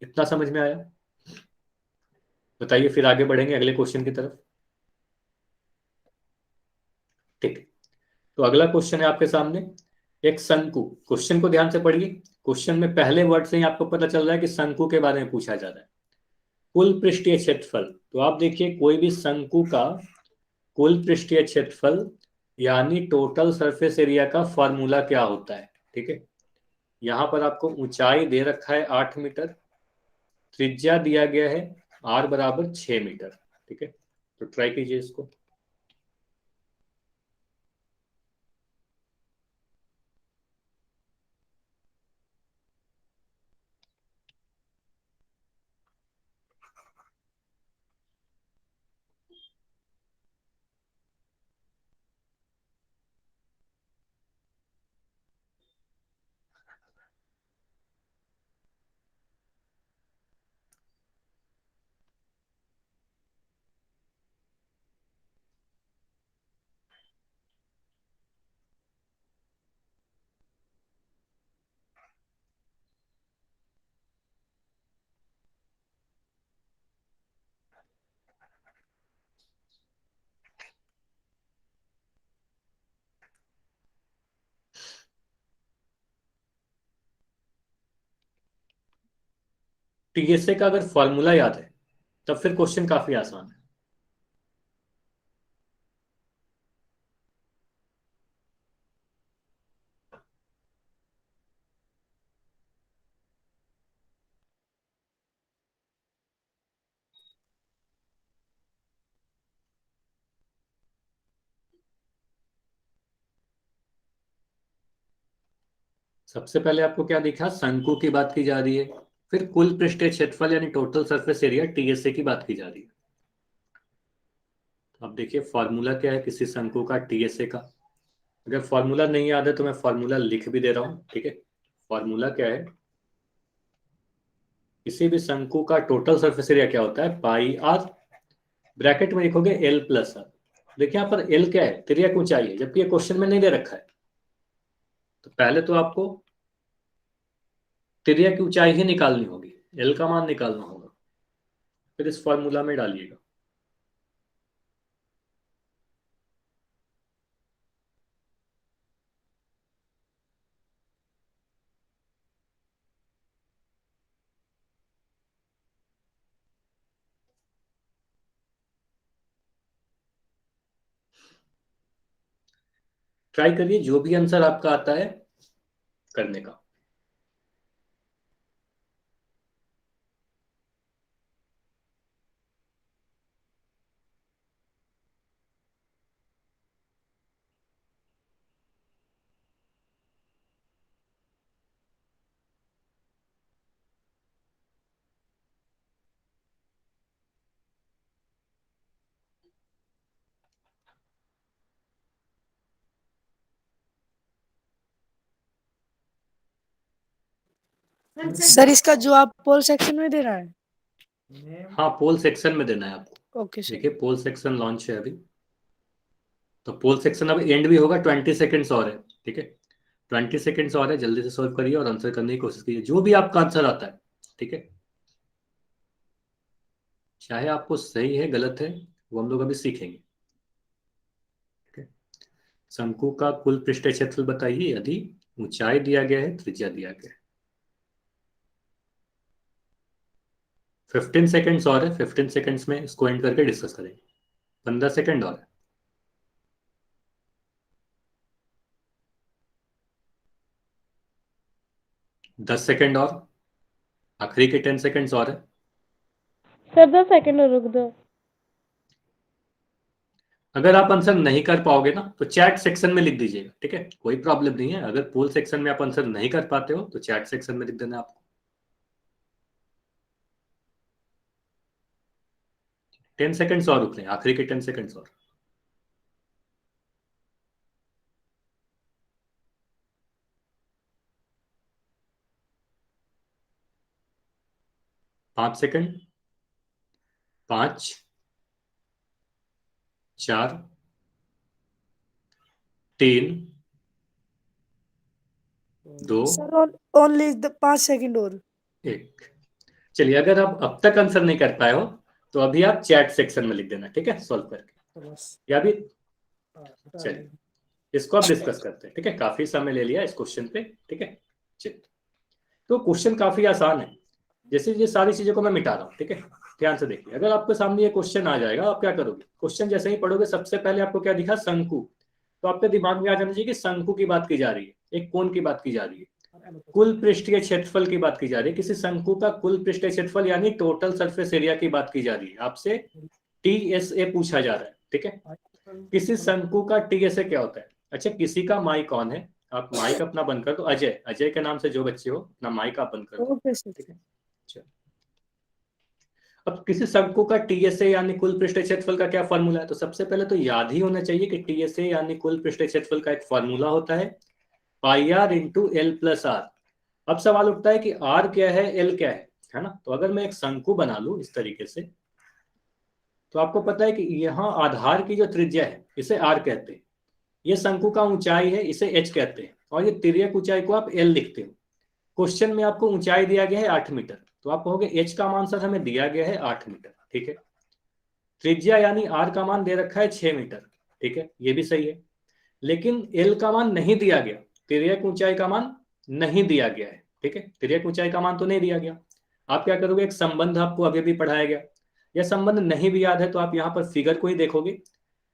इतना समझ में आया, बताइए फिर आगे बढ़ेंगे अगले क्वेश्चन की तरफ। ठीक है, तो अगला क्वेश्चन है आपके सामने, एक शंकु। क्वेश्चन को ध्यान से पढ़िए, क्वेश्चन में पहले वर्ड से ही आपको पता चल रहा है कि शंकु के बारे में पूछा जा रहा है। कुल पृष्ठीय क्षेत्रफल, तो आप देखिए कोई भी शंकु का कुल पृष्ठीय क्षेत्रफल यानी टोटल सरफेस एरिया का फॉर्मूला क्या होता है, ठीक है। यहां पर आपको ऊंचाई दे रखा है 8 मीटर, त्रिज्या दिया गया है आर बराबर 6 मीटर, ठीक है। तो ट्राई कीजिए इसको। टीएसए का अगर फॉर्मूला याद है तब फिर क्वेश्चन काफी आसान है। सबसे पहले आपको क्या दिखा, शंकु की बात की जा रही है, फिर कुल पृष्ठीय क्षेत्रफल यानी टोटल सरफेस एरिया टीएसए की बात की जा रही है। अब देखिए फॉर्मूला क्या है किसी शंकु का टीएसए का। अगर फॉर्मूला नहीं याद है तो मैं फॉर्मूला लिख भी दे रहा हूं, ठीक है। फॉर्मूला क्या है, किसी भी शंकु का टोटल सरफेस एरिया क्या होता है, पाई आर, ब्रैकेट में लिखोगे एल प्लस आर। देखिए यहाँ पर एल क्या है, तिर्यक ऊंचाई है, जबकि ये क्वेश्चन में नहीं दे रखा है। तो पहले तो आपको तिर्यक की ऊंचाई ही निकालनी होगी, एल का मान निकालना होगा, फिर इस फॉर्मूला में डालिएगा। ट्राई करिए जो भी आंसर आपका आता है करने का। सर इसका जवाब पोल सेक्शन में दे रहा है। हाँ पोल सेक्शन में देना है आपको। Okay sir. देखिए पोल सेक्शन लॉन्च है अभी, तो पोल सेक्शन अब एंड भी होगा, 20 सेकेंड्स और है, ठीक है। 20 सेकेंड्स और है, जल्दी से सॉल्व करिए और आंसर करने की कोशिश कीजिए जो भी आपका आंसर आता है, ठीक है। चाहे आपको सही है गलत है वो हम लोग अभी सीखेंगे, ठीक है। शंकु का कुल पृष्ठीय क्षेत्रफल बताइए यदि ऊंचाई दिया गया है, त्रिज्या दिया गया है। 15 सेकेंड्स और है, 15 सेकेंड्स में इसको एंड करके डिस्कस करेंगे। 15 सेकेंड और है। 10 सेकेंड और, आखिरी के 10 सेकेंड्स और है। सर 2 सेकंड और रुक दो। अगर आप आंसर नहीं कर पाओगे ना तो चैट सेक्शन में लिख दीजिएगा, ठीक है, कोई प्रॉब्लम नहीं है। अगर पोल सेक्शन में आप आंसर नहीं कर पाते हो तो चैट सेक्शन में लिख देना आपको। 10 सेकेंड्स और रुक लें, आखिरी के 10 सेकेंड्स और। 5 सेकेंड, 5, 4, 3, 2, सर ओनली 5 सेकंड और। 1। चलिए अगर आप अब तक आंसर नहीं कर पाए हो तो अभी आप चैट सेक्शन में लिख देना, ठीक है, सॉल्व करके। या भी चलिए इसको आप डिस्कस करते हैं, ठीक है। काफी समय ले लिया इस क्वेश्चन पे, ठीक है। चलिए तो क्वेश्चन काफी आसान है, जैसे ये सारी चीजों को मैं मिटा रहा हूँ, ठीक है। ध्यान से देखिए, अगर आपके सामने ये क्वेश्चन आ जाएगा आप क्या करोगे, क्वेश्चन जैसे ही पढ़ोगे सबसे पहले आपको क्या दिखा, शंकु। तो आपके दिमाग में आ जाना चाहिए कि शंकु की बात की जा रही है, एक कोण की बात की जा रही है, कुल पृष्ठीय क्षेत्रफल की बात की जा रही है, किसी शंकु का कुल पृष्ठीय क्षेत्रफल यानी टोटल सरफेस एरिया की बात की जा रही है, आपसे टीएसए पूछा जा रहा है, ठीक है। किसी शंकु का टीएसए क्या होता है। अच्छा किसी का माइक ऑन है, आप माइक अपना बंद कर दो। अजय, अजय के नाम से जो बच्चे हो अपना माइक आप बंद कर दो, ओके सर। ठीक है। चलो अब किसी शंकु का टीएसए यानी कुल पृष्ठीय क्षेत्रफल का क्या फॉर्मूला है, तो सबसे पहले तो याद ही होना चाहिए कि टीएसए यानी कुल पृष्ठीय क्षेत्रफल का एक फॉर्मूला होता है, pi R into L plus R. अब सवाल उठता है कि आर क्या है, एल क्या है ना। तो अगर मैं एक शंकु बना लूं इस तरीके से, तो आपको पता है कि यहाँ आधार की जो त्रिज्या है इसे आर कहते हैं, ये शंकु का ऊंचाई है इसे एच कहते हैं, और ये तिर्यक ऊंचाई को आप एल लिखते हो। क्वेश्चन में आपको ऊंचाई दिया गया है 8 मीटर, तो आप कहोगे एच का मान सर हमें दिया गया है 8 मीटर, ठीक है। त्रिज्या यानी आर का मान दे रखा है 6 मीटर, ठीक है, ये भी सही है। लेकिन एल का मान नहीं दिया गया, तिर्यक ऊंचाई का मान नहीं दिया गया है, ठीक है, तिर्यक ऊंचाई का मान तो नहीं दिया गया। आप क्या करोगे, एक संबंध आपको अभी भी पढ़ाया गया, यह संबंध नहीं भी याद है तो आप यहाँ पर फिगर को ही देखोगे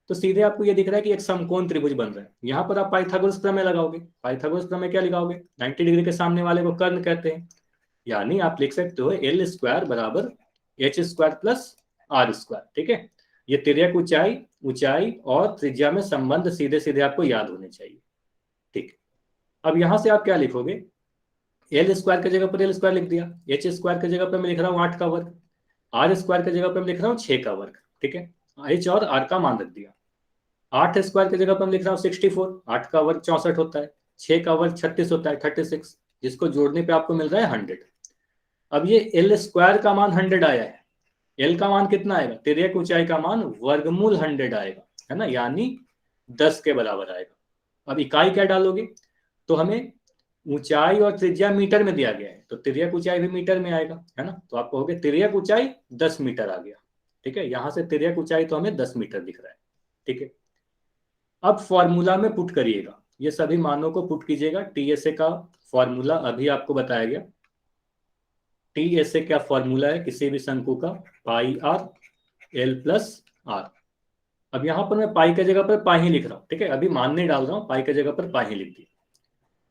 तो सीधे आपको ये दिख रहा है कि एक समकोण त्रिभुज बन रहा है। यहाँ पर आप पाइथागोरस प्रमेय लगाओगे, पाइथागोरस प्रमेय क्या लगाओगे, 90 डिग्री के सामने वाले को कर्ण कहते हैं, यानी आप लिख सकते हो एल स्क्वायर बराबर H square plus R square, ठीक है। ये तिर्यक ऊंचाई, ऊंचाई और त्रिज्या में संबंध सीधे सीधे आपको याद होने चाहिए, ठीक है। अब यहां से आप क्या लिखोगे, एल स्क्वायर की जगह पर एल स्क्वायर लिख दिया, एच स्क्वायर की जगह पर मैं लिख रहा हूँ 8 का वर्ग, आर स्क्वायर की जगह पर मैं लिख रहा हूँ 6 का वर्ग, ठीक है, एच और आर का मान रख दिया। 8 स्क्वायर की जगह पर मैं लिख रहा हूँ 64, 8 का वर्ग 64 होता है, 6 का वर्ग 36 होता है 36, जिसको जोड़ने पे आपको मिल रहा है 100। अब ये एल स्क्वायर का मान 100 आया है, एल का मान कितना आएगा, तिर्यक ऊंचाई का मान वर्गमूल 100 आएगा, है ना, यानी 10 के बराबर आएगा। अब इकाई क्या डालोगे, तो हमें ऊंचाई और त्रिज्या मीटर में दिया गया है, तो तिर्यक ऊंचाई भी मीटर में आएगा, है ना, तो आप कहोगे तिर्यक ऊंचाई 10 मीटर आ गया, ठीक है, यहां से तिर्यक ऊंचाई तो हमें 10 मीटर दिख रहा है, ठीक है। अब फॉर्मूला में पुट करिएगा, ये सभी मानों को पुट कीजिएगा। टीएसए का फॉर्मूला अभी आपको बताया गया। टीएसए क्या फॉर्मूला है किसी भी शंकु का, पाई आर एल प्लस आर। अब यहां पर मैं पाई की जगह पर पाई ही लिख रहा हूं, ठीक है, अभी मान नहीं डाल रहा हूं, पाई की जगह पर पाई ही लिख दिया।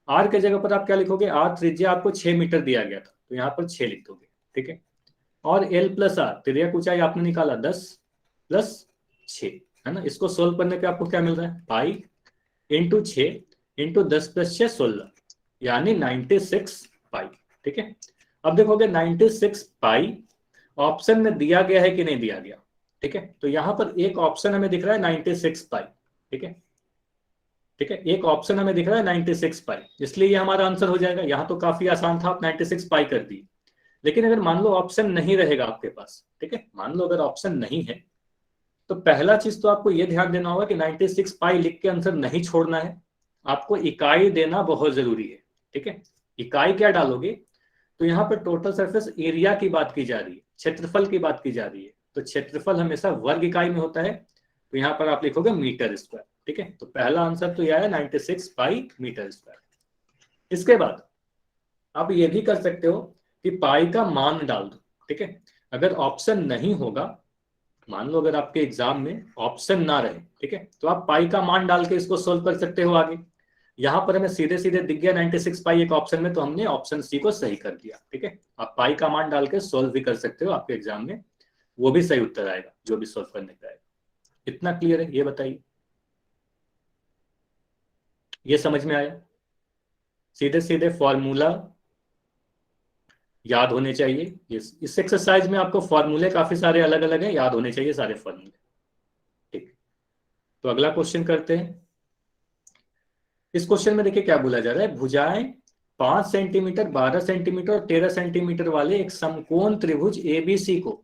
आर की जगह पर आप क्या लिखोगे, आर त्रिज्या आपको 6 मीटर दिया गया था, तो यहाँ पर 6 लिख दोगे, ठीक है। और एल प्लस आर, तिर्यक ऊंचाई आपने निकाला 10 प्लस 6, है ना, इसको सोल्व करने पे आपको क्या मिल रहा है, पाई इंटू 6 इंटू 10 प्लस 6 16, यानी 96 पाई, ठीक है। अब देखोगे 96 पाई ऑप्शन में दिया गया है कि नहीं दिया गया, ठीक है, तो यहां पर एक ऑप्शन हमें दिख रहा है 96 पाई, ठीक है, ठीक है, एक ऑप्शन हमें दिख रहा है 96 पाई, इसलिए ये हमारा आंसर हो जाएगा। यहां तो काफी आसान था, आप 96 पाई कर दी। लेकिन अगर मान लो ऑप्शन नहीं रहेगा आपके पास, ठीक है, मान लो अगर ऑप्शन नहीं है, तो पहला चीज तो आपको यह ध्यान देना होगा कि 96 पाई लिख के आंसर नहीं छोड़ना है, आपको इकाई देना बहुत जरूरी है, ठीक है। इकाई क्या डालोगे, तो यहाँ पर टोटल सरफेस एरिया की बात की जा रही है, क्षेत्रफल की बात की जा रही है, तो क्षेत्रफल हमेशा वर्ग इकाई में होता है, तो यहाँ पर आप लिखोगे मीटर स्क्वायर, ठीक है। तो पहला आंसर तो यह है 96 पाई मीटर स्क्वायर। इसके बाद आप ये भी कर सकते हो कि पाई का मान डाल दो, ठीक है। अगर ऑप्शन नहीं होगा, मान लो अगर आपके एग्जाम में ऑप्शन ना रहे, ठीक है, तो आप पाई का मान डाल के इसको सोल्व कर सकते हो आगे। यहां पर हमें सीधे सीधे दिख गया 96 पाई एक ऑप्शन में, तो हमने ऑप्शन सी को सही कर दिया, ठीक है। आप पाई का मान डाल के सोल्व भी कर सकते हो, आपके एग्जाम में वो भी सही उत्तर आएगा जो भी सोल्व करने का आएगा। इतना क्लियर है, ये बताइए, ये समझ में आया। सीधे सीधे फॉर्मूला याद होने चाहिए। इस एक्सरसाइज में आपको फॉर्मूले काफी सारे अलग अलग हैं, याद होने चाहिए सारे फॉर्मूले, ठीक। तो अगला क्वेश्चन करते हैं। इस क्वेश्चन में देखिए क्या बोला जा रहा है, भुजाएं 5 सेंटीमीटर 12 सेंटीमीटर और 13 सेंटीमीटर वाले एक समकोण त्रिभुज एबीसी को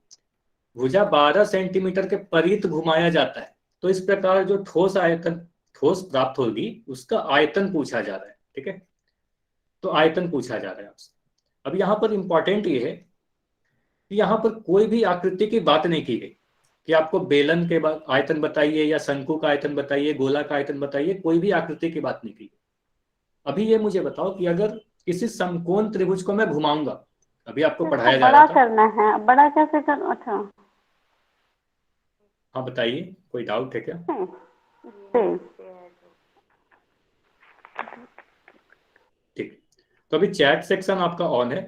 भुजा 12 सेंटीमीटर के परित घुमाया जाता है, तो इस प्रकार जो ठोस प्राप्त होगी उसका आयतन पूछा जा रहा है, ठीक है। तो आयतन पूछा जा रहा है आपसे। अब यहाँ पर इंपॉर्टेंट ये है कि यहाँ पर कोई भी आकृति की बात नहीं की गई कि आपको बेलन के बाद आयतन बताइए या शंकु का आयतन बताइए, गोला का आयतन बताइए, कोई भी आकृति की बात नहीं की गई। अभी ये मुझे बताओ कि अगर किसी समकोण त्रिभुज को मैं घुमाऊंगा, अभी आपको पढ़ाया जा रहा बड़ा था, करना है, बड़ा कैसे कर, अच्छा हाँ बताइए, कोई डाउट है क्या। ठीक, तो अभी चैट सेक्शन आपका ऑन है।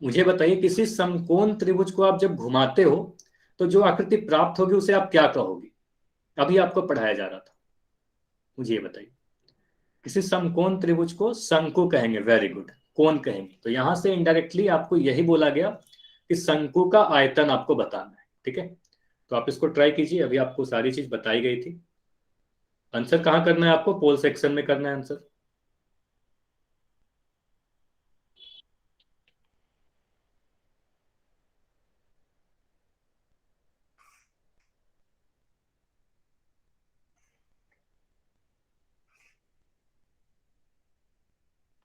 मुझे बताइए किसी समकोण त्रिभुज को आप जब घुमाते हो तो जो आकृति प्राप्त होगी उसे आप क्या कहोगे, अभी आपको पढ़ाया जा रहा था, मुझे ये बताइए। किसी समकोण त्रिभुज को शंकु कहेंगे, वेरी गुड, कोण कहेंगे, तो यहां से इनडायरेक्टली आपको यही बोला गया कि शंकु का आयतन आपको बताना है, ठीक है। तो आप इसको ट्राई कीजिए, अभी आपको सारी चीज बताई गई थी। आंसर कहाँ करना है आपको, पोल सेक्शन में करना है आंसर।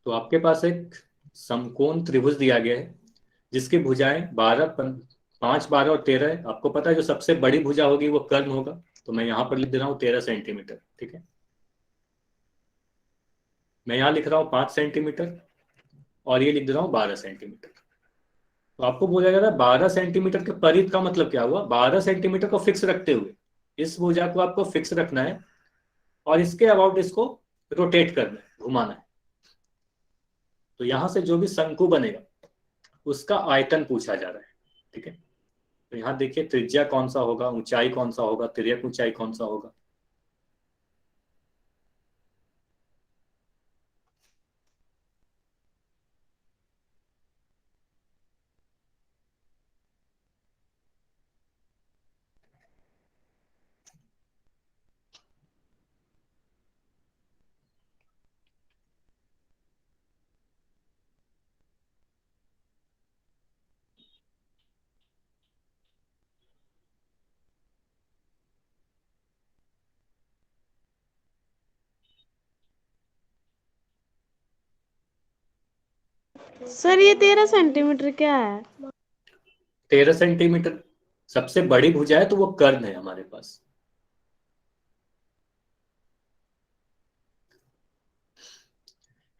तो आपके पास एक समकोण त्रिभुज दिया गया है जिसकी भुजाएं 5 12 और 13 है। आपको पता है जो सबसे बड़ी भुजा होगी वो कर्ण होगा, तो मैं यहां पर लिख दे रहा हूं 13 सेंटीमीटर, ठीक है। मैं यहां लिख रहा हूं 5 सेंटीमीटर और ये लिख दे रहा हूं 12 सेंटीमीटर। तो आपको बोला जा रहा है 12 सेंटीमीटर के परिध का मतलब क्या हुआ, 12 सेंटीमीटर को फिक्स रखते हुए इस भुजा को आपको फिक्स रखना है और इसके अबाउट इसको रोटेट करना है, घुमाना है। तो यहां से जो भी शंकु बनेगा उसका आयतन पूछा जा रहा है, ठीक है। तो यहाँ देखिए त्रिज्या कौन सा होगा, ऊंचाई कौन सा होगा, तिर्यक ऊंचाई कौन सा होगा। सर ये 13 सेंटीमीटर क्या है? 13 सेंटीमीटर सबसे बड़ी भुजा है, तो वो कर्ण है हमारे पास।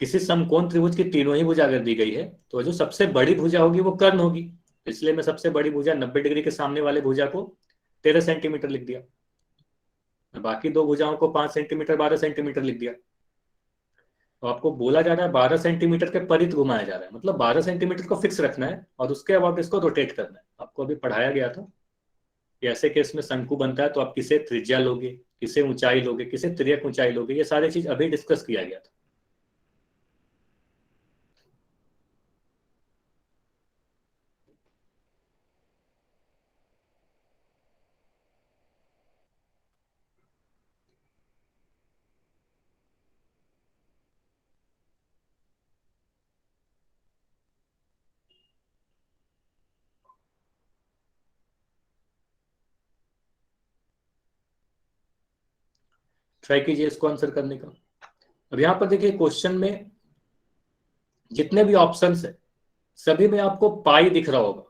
किसी समकोण त्रिभुज की तीनों ही भुजा अगर दी गई है तो जो सबसे बड़ी भुजा होगी वो कर्ण होगी। इसलिए मैं सबसे बड़ी भुजा 90 डिग्री के सामने वाले भुजा को 13 सेंटीमीटर लिख दिया, बाकी दो भुजाओं को 5 सेंटीमीटर 12 सेंटीमीटर लिख दिया। तो आपको बोला जा रहा है 12 सेंटीमीटर के परिध घुमाया जा रहा है, मतलब 12 सेंटीमीटर को फिक्स रखना है और उसके अबाउट इसको रोटेट करना है। आपको अभी पढ़ाया गया था कि ऐसे केस में शंकु बनता है तो आप किसे त्रिज्या लोगे, किसे ऊंचाई लोगे, किसे तिर्यक ऊंचाई लोगे, ये सारी चीज अभी डिस्कस किया गया था। ट्राई कीजिए इसको आंसर करने का। अब यहां पर देखिए क्वेश्चन में जितने भी ऑप्शन है सभी में आपको पाई दिख रहा होगा,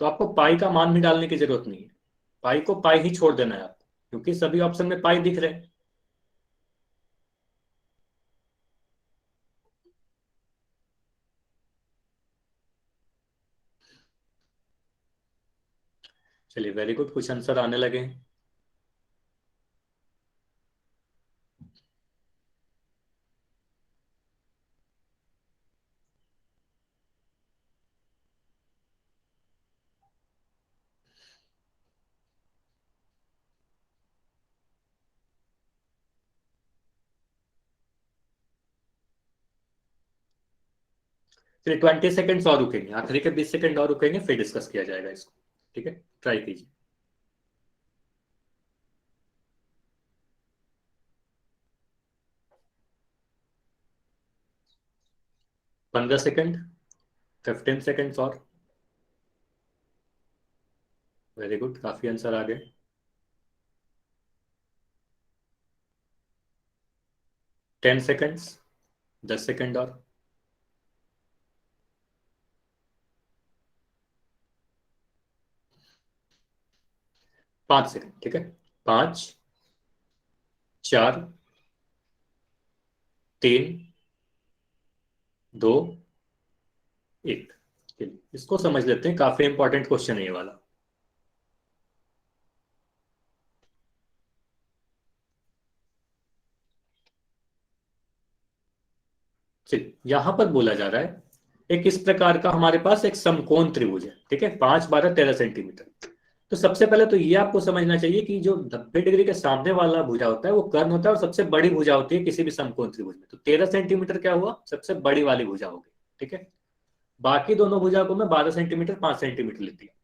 तो आपको पाई का मान भी डालने की जरूरत नहीं है, पाई को पाई ही छोड़ देना है आपको, क्योंकि सभी ऑप्शन में पाई दिख रहे हैं। चलिए वेरी गुड, कुछ आंसर आने लगे हैं। फिर 20 सेकंड्स और रुकेंगे, आखिरी के 20 सेकंड और रुकेंगे, फिर डिस्कस किया जाएगा इसको। ठीक है, ट्राई कीजिए। 15 सेकंड, 15 सेकंड्स और। वेरी गुड, काफी आंसर आ गए। 10 सेकंड्स, 10 सेकंड और। 5 सेकंड, ठीक है। 5 4 3 2 1। चलिए इसको समझ लेते हैं, काफी इंपॉर्टेंट क्वेश्चन है ये वाला। चलिए यहां पर बोला जा रहा है एक इस प्रकार का हमारे पास एक समकोण त्रिभुज है, ठीक है, 5 12 13 सेंटीमीटर। तो सबसे पहले तो ये आपको समझना चाहिए कि जो 90 डिग्री के सामने वाला भुजा होता है वो कर्ण होता है और सबसे बड़ी भुजा होती है किसी भी समकोण त्रिभुज में। तो 13 सेंटीमीटर क्या हुआ, सबसे बड़ी वाली भुजा होगी, ठीक है। बाकी दोनों भुजा को मैं 12 सेंटीमीटर 5 सेंटीमीटर लिख दिया।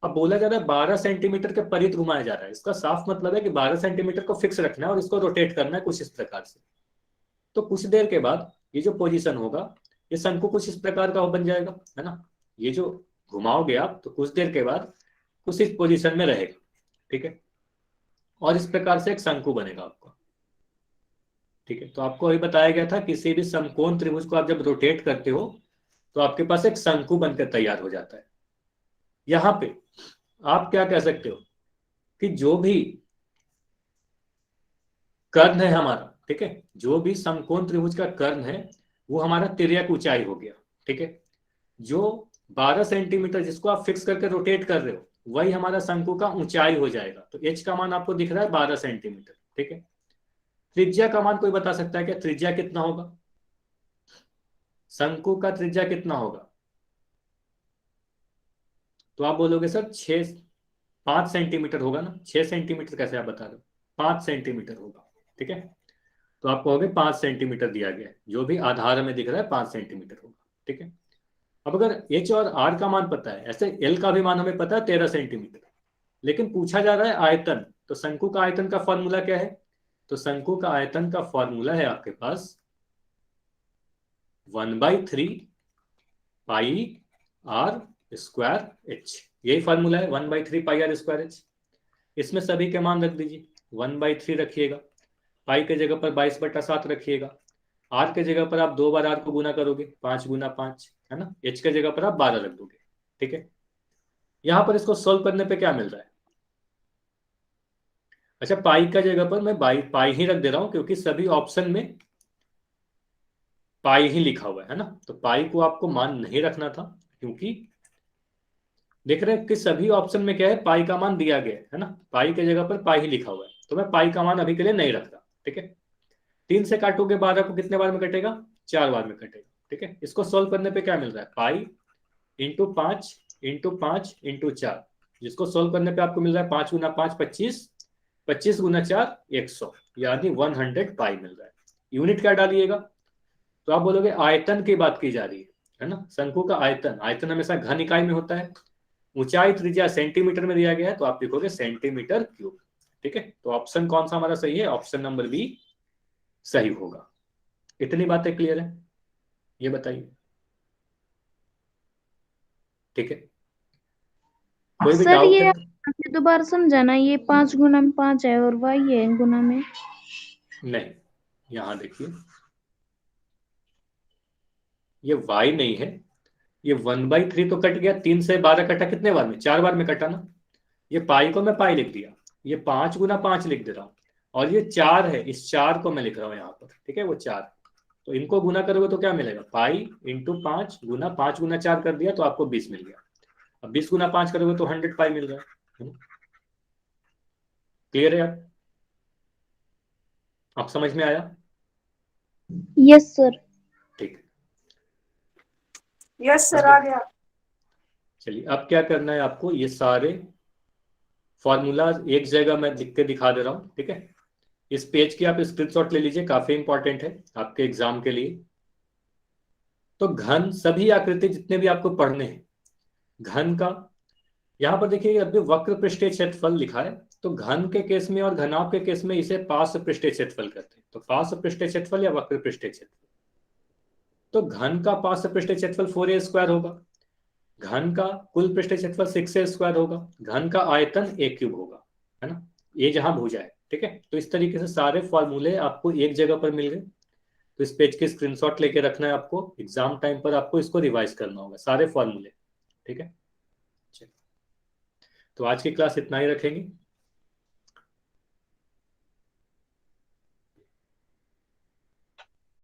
अब बोला जा रहा है 12 सेंटीमीटर के परिध घुमाया जा रहा है, इसका साफ मतलब है कि 12 सेंटीमीटर को फिक्स रखना है और इसको रोटेट करना है कुछ इस प्रकार से। तो कुछ देर के बाद ये जो पोजीशन होगा, ये शंकु कुछ इस प्रकार का बन जाएगा, है ना। ये जो घुमाओगे आप तो कुछ देर के बाद कुछ इस पोजीशन में रहेगा, ठीक है, और इस प्रकार से एक शंकु बनेगा आपको, ठीक है। तो आपको अभी बताया गया था किसी भी समकोण त्रिभुज को आप जब रोटेट करते हो तो आपके पास एक शंकु बनकर तैयार हो जाता है। यहां पे आप क्या कह सकते हो कि जो भी कर्ण है हमारा, ठीक है, जो भी समकोण त्रिभुज का कर्ण है वो हमारा तिर्यक ऊंचाई हो गया, ठीक है। जो 12 सेंटीमीटर जिसको आप फिक्स करके रोटेट कर रहे हो वही हमारा शंकु का ऊंचाई हो जाएगा। तो एच का मान आपको दिख रहा है 12 सेंटीमीटर, ठीक है। त्रिज्या का मान कोई बता सकता है क्या, त्रिज्या कितना होगा, शंकु का त्रिज्या कितना होगा। तो आप बोलोगे सर 5 सेंटीमीटर होगा ना, 6 सेंटीमीटर कैसे आप बता रहे हो, 5 सेंटीमीटर होगा, ठीक है। तो आप कहोगे 5 सेंटीमीटर दिया गया है, जो भी आधार में दिख रहा है 5 सेंटीमीटर होगा, ठीक है। अब अगर एच और आर का मान पता है, ऐसे एल का भी मान हमें पता है 13 सेंटीमीटर, लेकिन पूछा जा रहा है आयतन, तो शंकु का आयतन का फॉर्मूला क्या है, तो शंकु का आयतन का फॉर्मूला है आपके पास 1/3 पाई आर स्क्वायर एच। यही फॉर्मूला है 1/3 पाई आर स्क्वायर एच। इसमें सभी के मान रख दीजिए, 1/3 रखिएगा, पाई के जगह पर 22/7 रखिएगा, आर के जगह पर आप 2 बार आर को गुना करोगे, 5 गुना 5, है ना, h की जगह पर आप 12 रख दोगे, ठीक है। यहां पर इसको सोल्व करने पे क्या मिल रहा है, अच्छा पाई का जगह पर मैं पाई ही रख दे रहा हूं क्योंकि सभी ऑप्शन में पाई ही लिखा हुआ है ना, तो पाई को आपको मान नहीं रखना था क्योंकि देख रहे हैं कि सभी ऑप्शन में क्या है, पाई का मान दिया गया है ना, पाई के जगह पर पाई ही लिखा हुआ है, तो मैं पाई का मान अभी के लिए नहीं रखता, ठीक है। 3 से काटोगे 12 को, कितने बार में कटेगा, 4 बार में कटेगा, ठीक है। इसको सोल्व करने पे क्या मिल रहा है, पाई इंटू 5 इंटू 5 इंटू 4, जिसको सोल्व करने पे आपको मिल रहा है 5 गुना 5 25, 25 गुना 4 100, यानी 100 पाई मिल रहा है। यूनिट क्या डालिएगा, तो आप बोलोगे आयतन की बात की जा रही है ना, शंकु का आयतन, आयतन हमेशा घन इकाई में होता है, ऊंचाई त्रिज्या सेंटीमीटर में दिया गया है तो आप लिखोगे सेंटीमीटर क्यूब, ठीक है। तो ऑप्शन कौन सा हमारा सही है, ऑप्शन नंबर बी सही होगा। इतनी बातें क्लियर है, ये बताइए, ठीक है। कोई भी सर डाउट ये है, आपने दोबारा समझाना, ये 5 गुना में 5 है और y है गुना में। नहीं यहां देखिए, ये y नहीं है, ये 1/3 तो कट गया, 3 से 12 कटा कितने बार में, 4 बार में कटा ना, ये पाई को मैं पाई लिख दिया, ये 5 गुना 5 लिख दे रहा हूं, और ये 4 है, इस 4 को मैं लिख रहा हूं यहाँ पर, ठीक है, वो 4, तो इनको गुना करोगे तो क्या मिलेगा, पाई इंटू 5 गुना 5 गुना 4 कर दिया तो आपको 20 मिल गया, अब 20 गुना 5 करोगे तो 100 पाई मिल रहा है। क्लियर है आप समझ में आया, यस सर। ठीक है। यस सर, आ गया। चलिए अब क्या करना है आपको, ये सारे फॉर्मूला एक जगह मैं लिख के दिखा दे रहा हूं, ठीक है। इस पेज की आप स्क्रीनशॉट ले लीजिए, काफी इंपॉर्टेंट है आपके एग्जाम के लिए। तो घन सभी आकृति जितने भी आपको पढ़ने हैं घन का, यहां पर देखिए अभी वक्र पृष्ठीय क्षेत्रफल लिखा है, तो घन के केस में और घनाभ के केस में इसे पार्श्व पृष्ठीय क्षेत्रफल कहते हैं, तो पार्श्व पृष्ठीय क्षेत्रफल या वक्र पृष्ठीय क्षेत्रफल, तो घन का पार्श्व पृष्ठीय क्षेत्रफल 4a² होगा, घन का कुल पृष्ठीय क्षेत्रफल 6a² होगा, घन का आयतन a³ होगा, है ना, ये जहां भुजा है, ठीक है। तो इस तरीके से सारे फॉर्मूले आपको एक जगह पर मिल गए, तो इस पेज की स्क्रीनशॉट लेके रखना है आपको, एग्जाम टाइम पर आपको इसको रिवाइज करना होगा सारे फॉर्मूले, ठीक है। तो आज की क्लास इतना ही रखेंगे।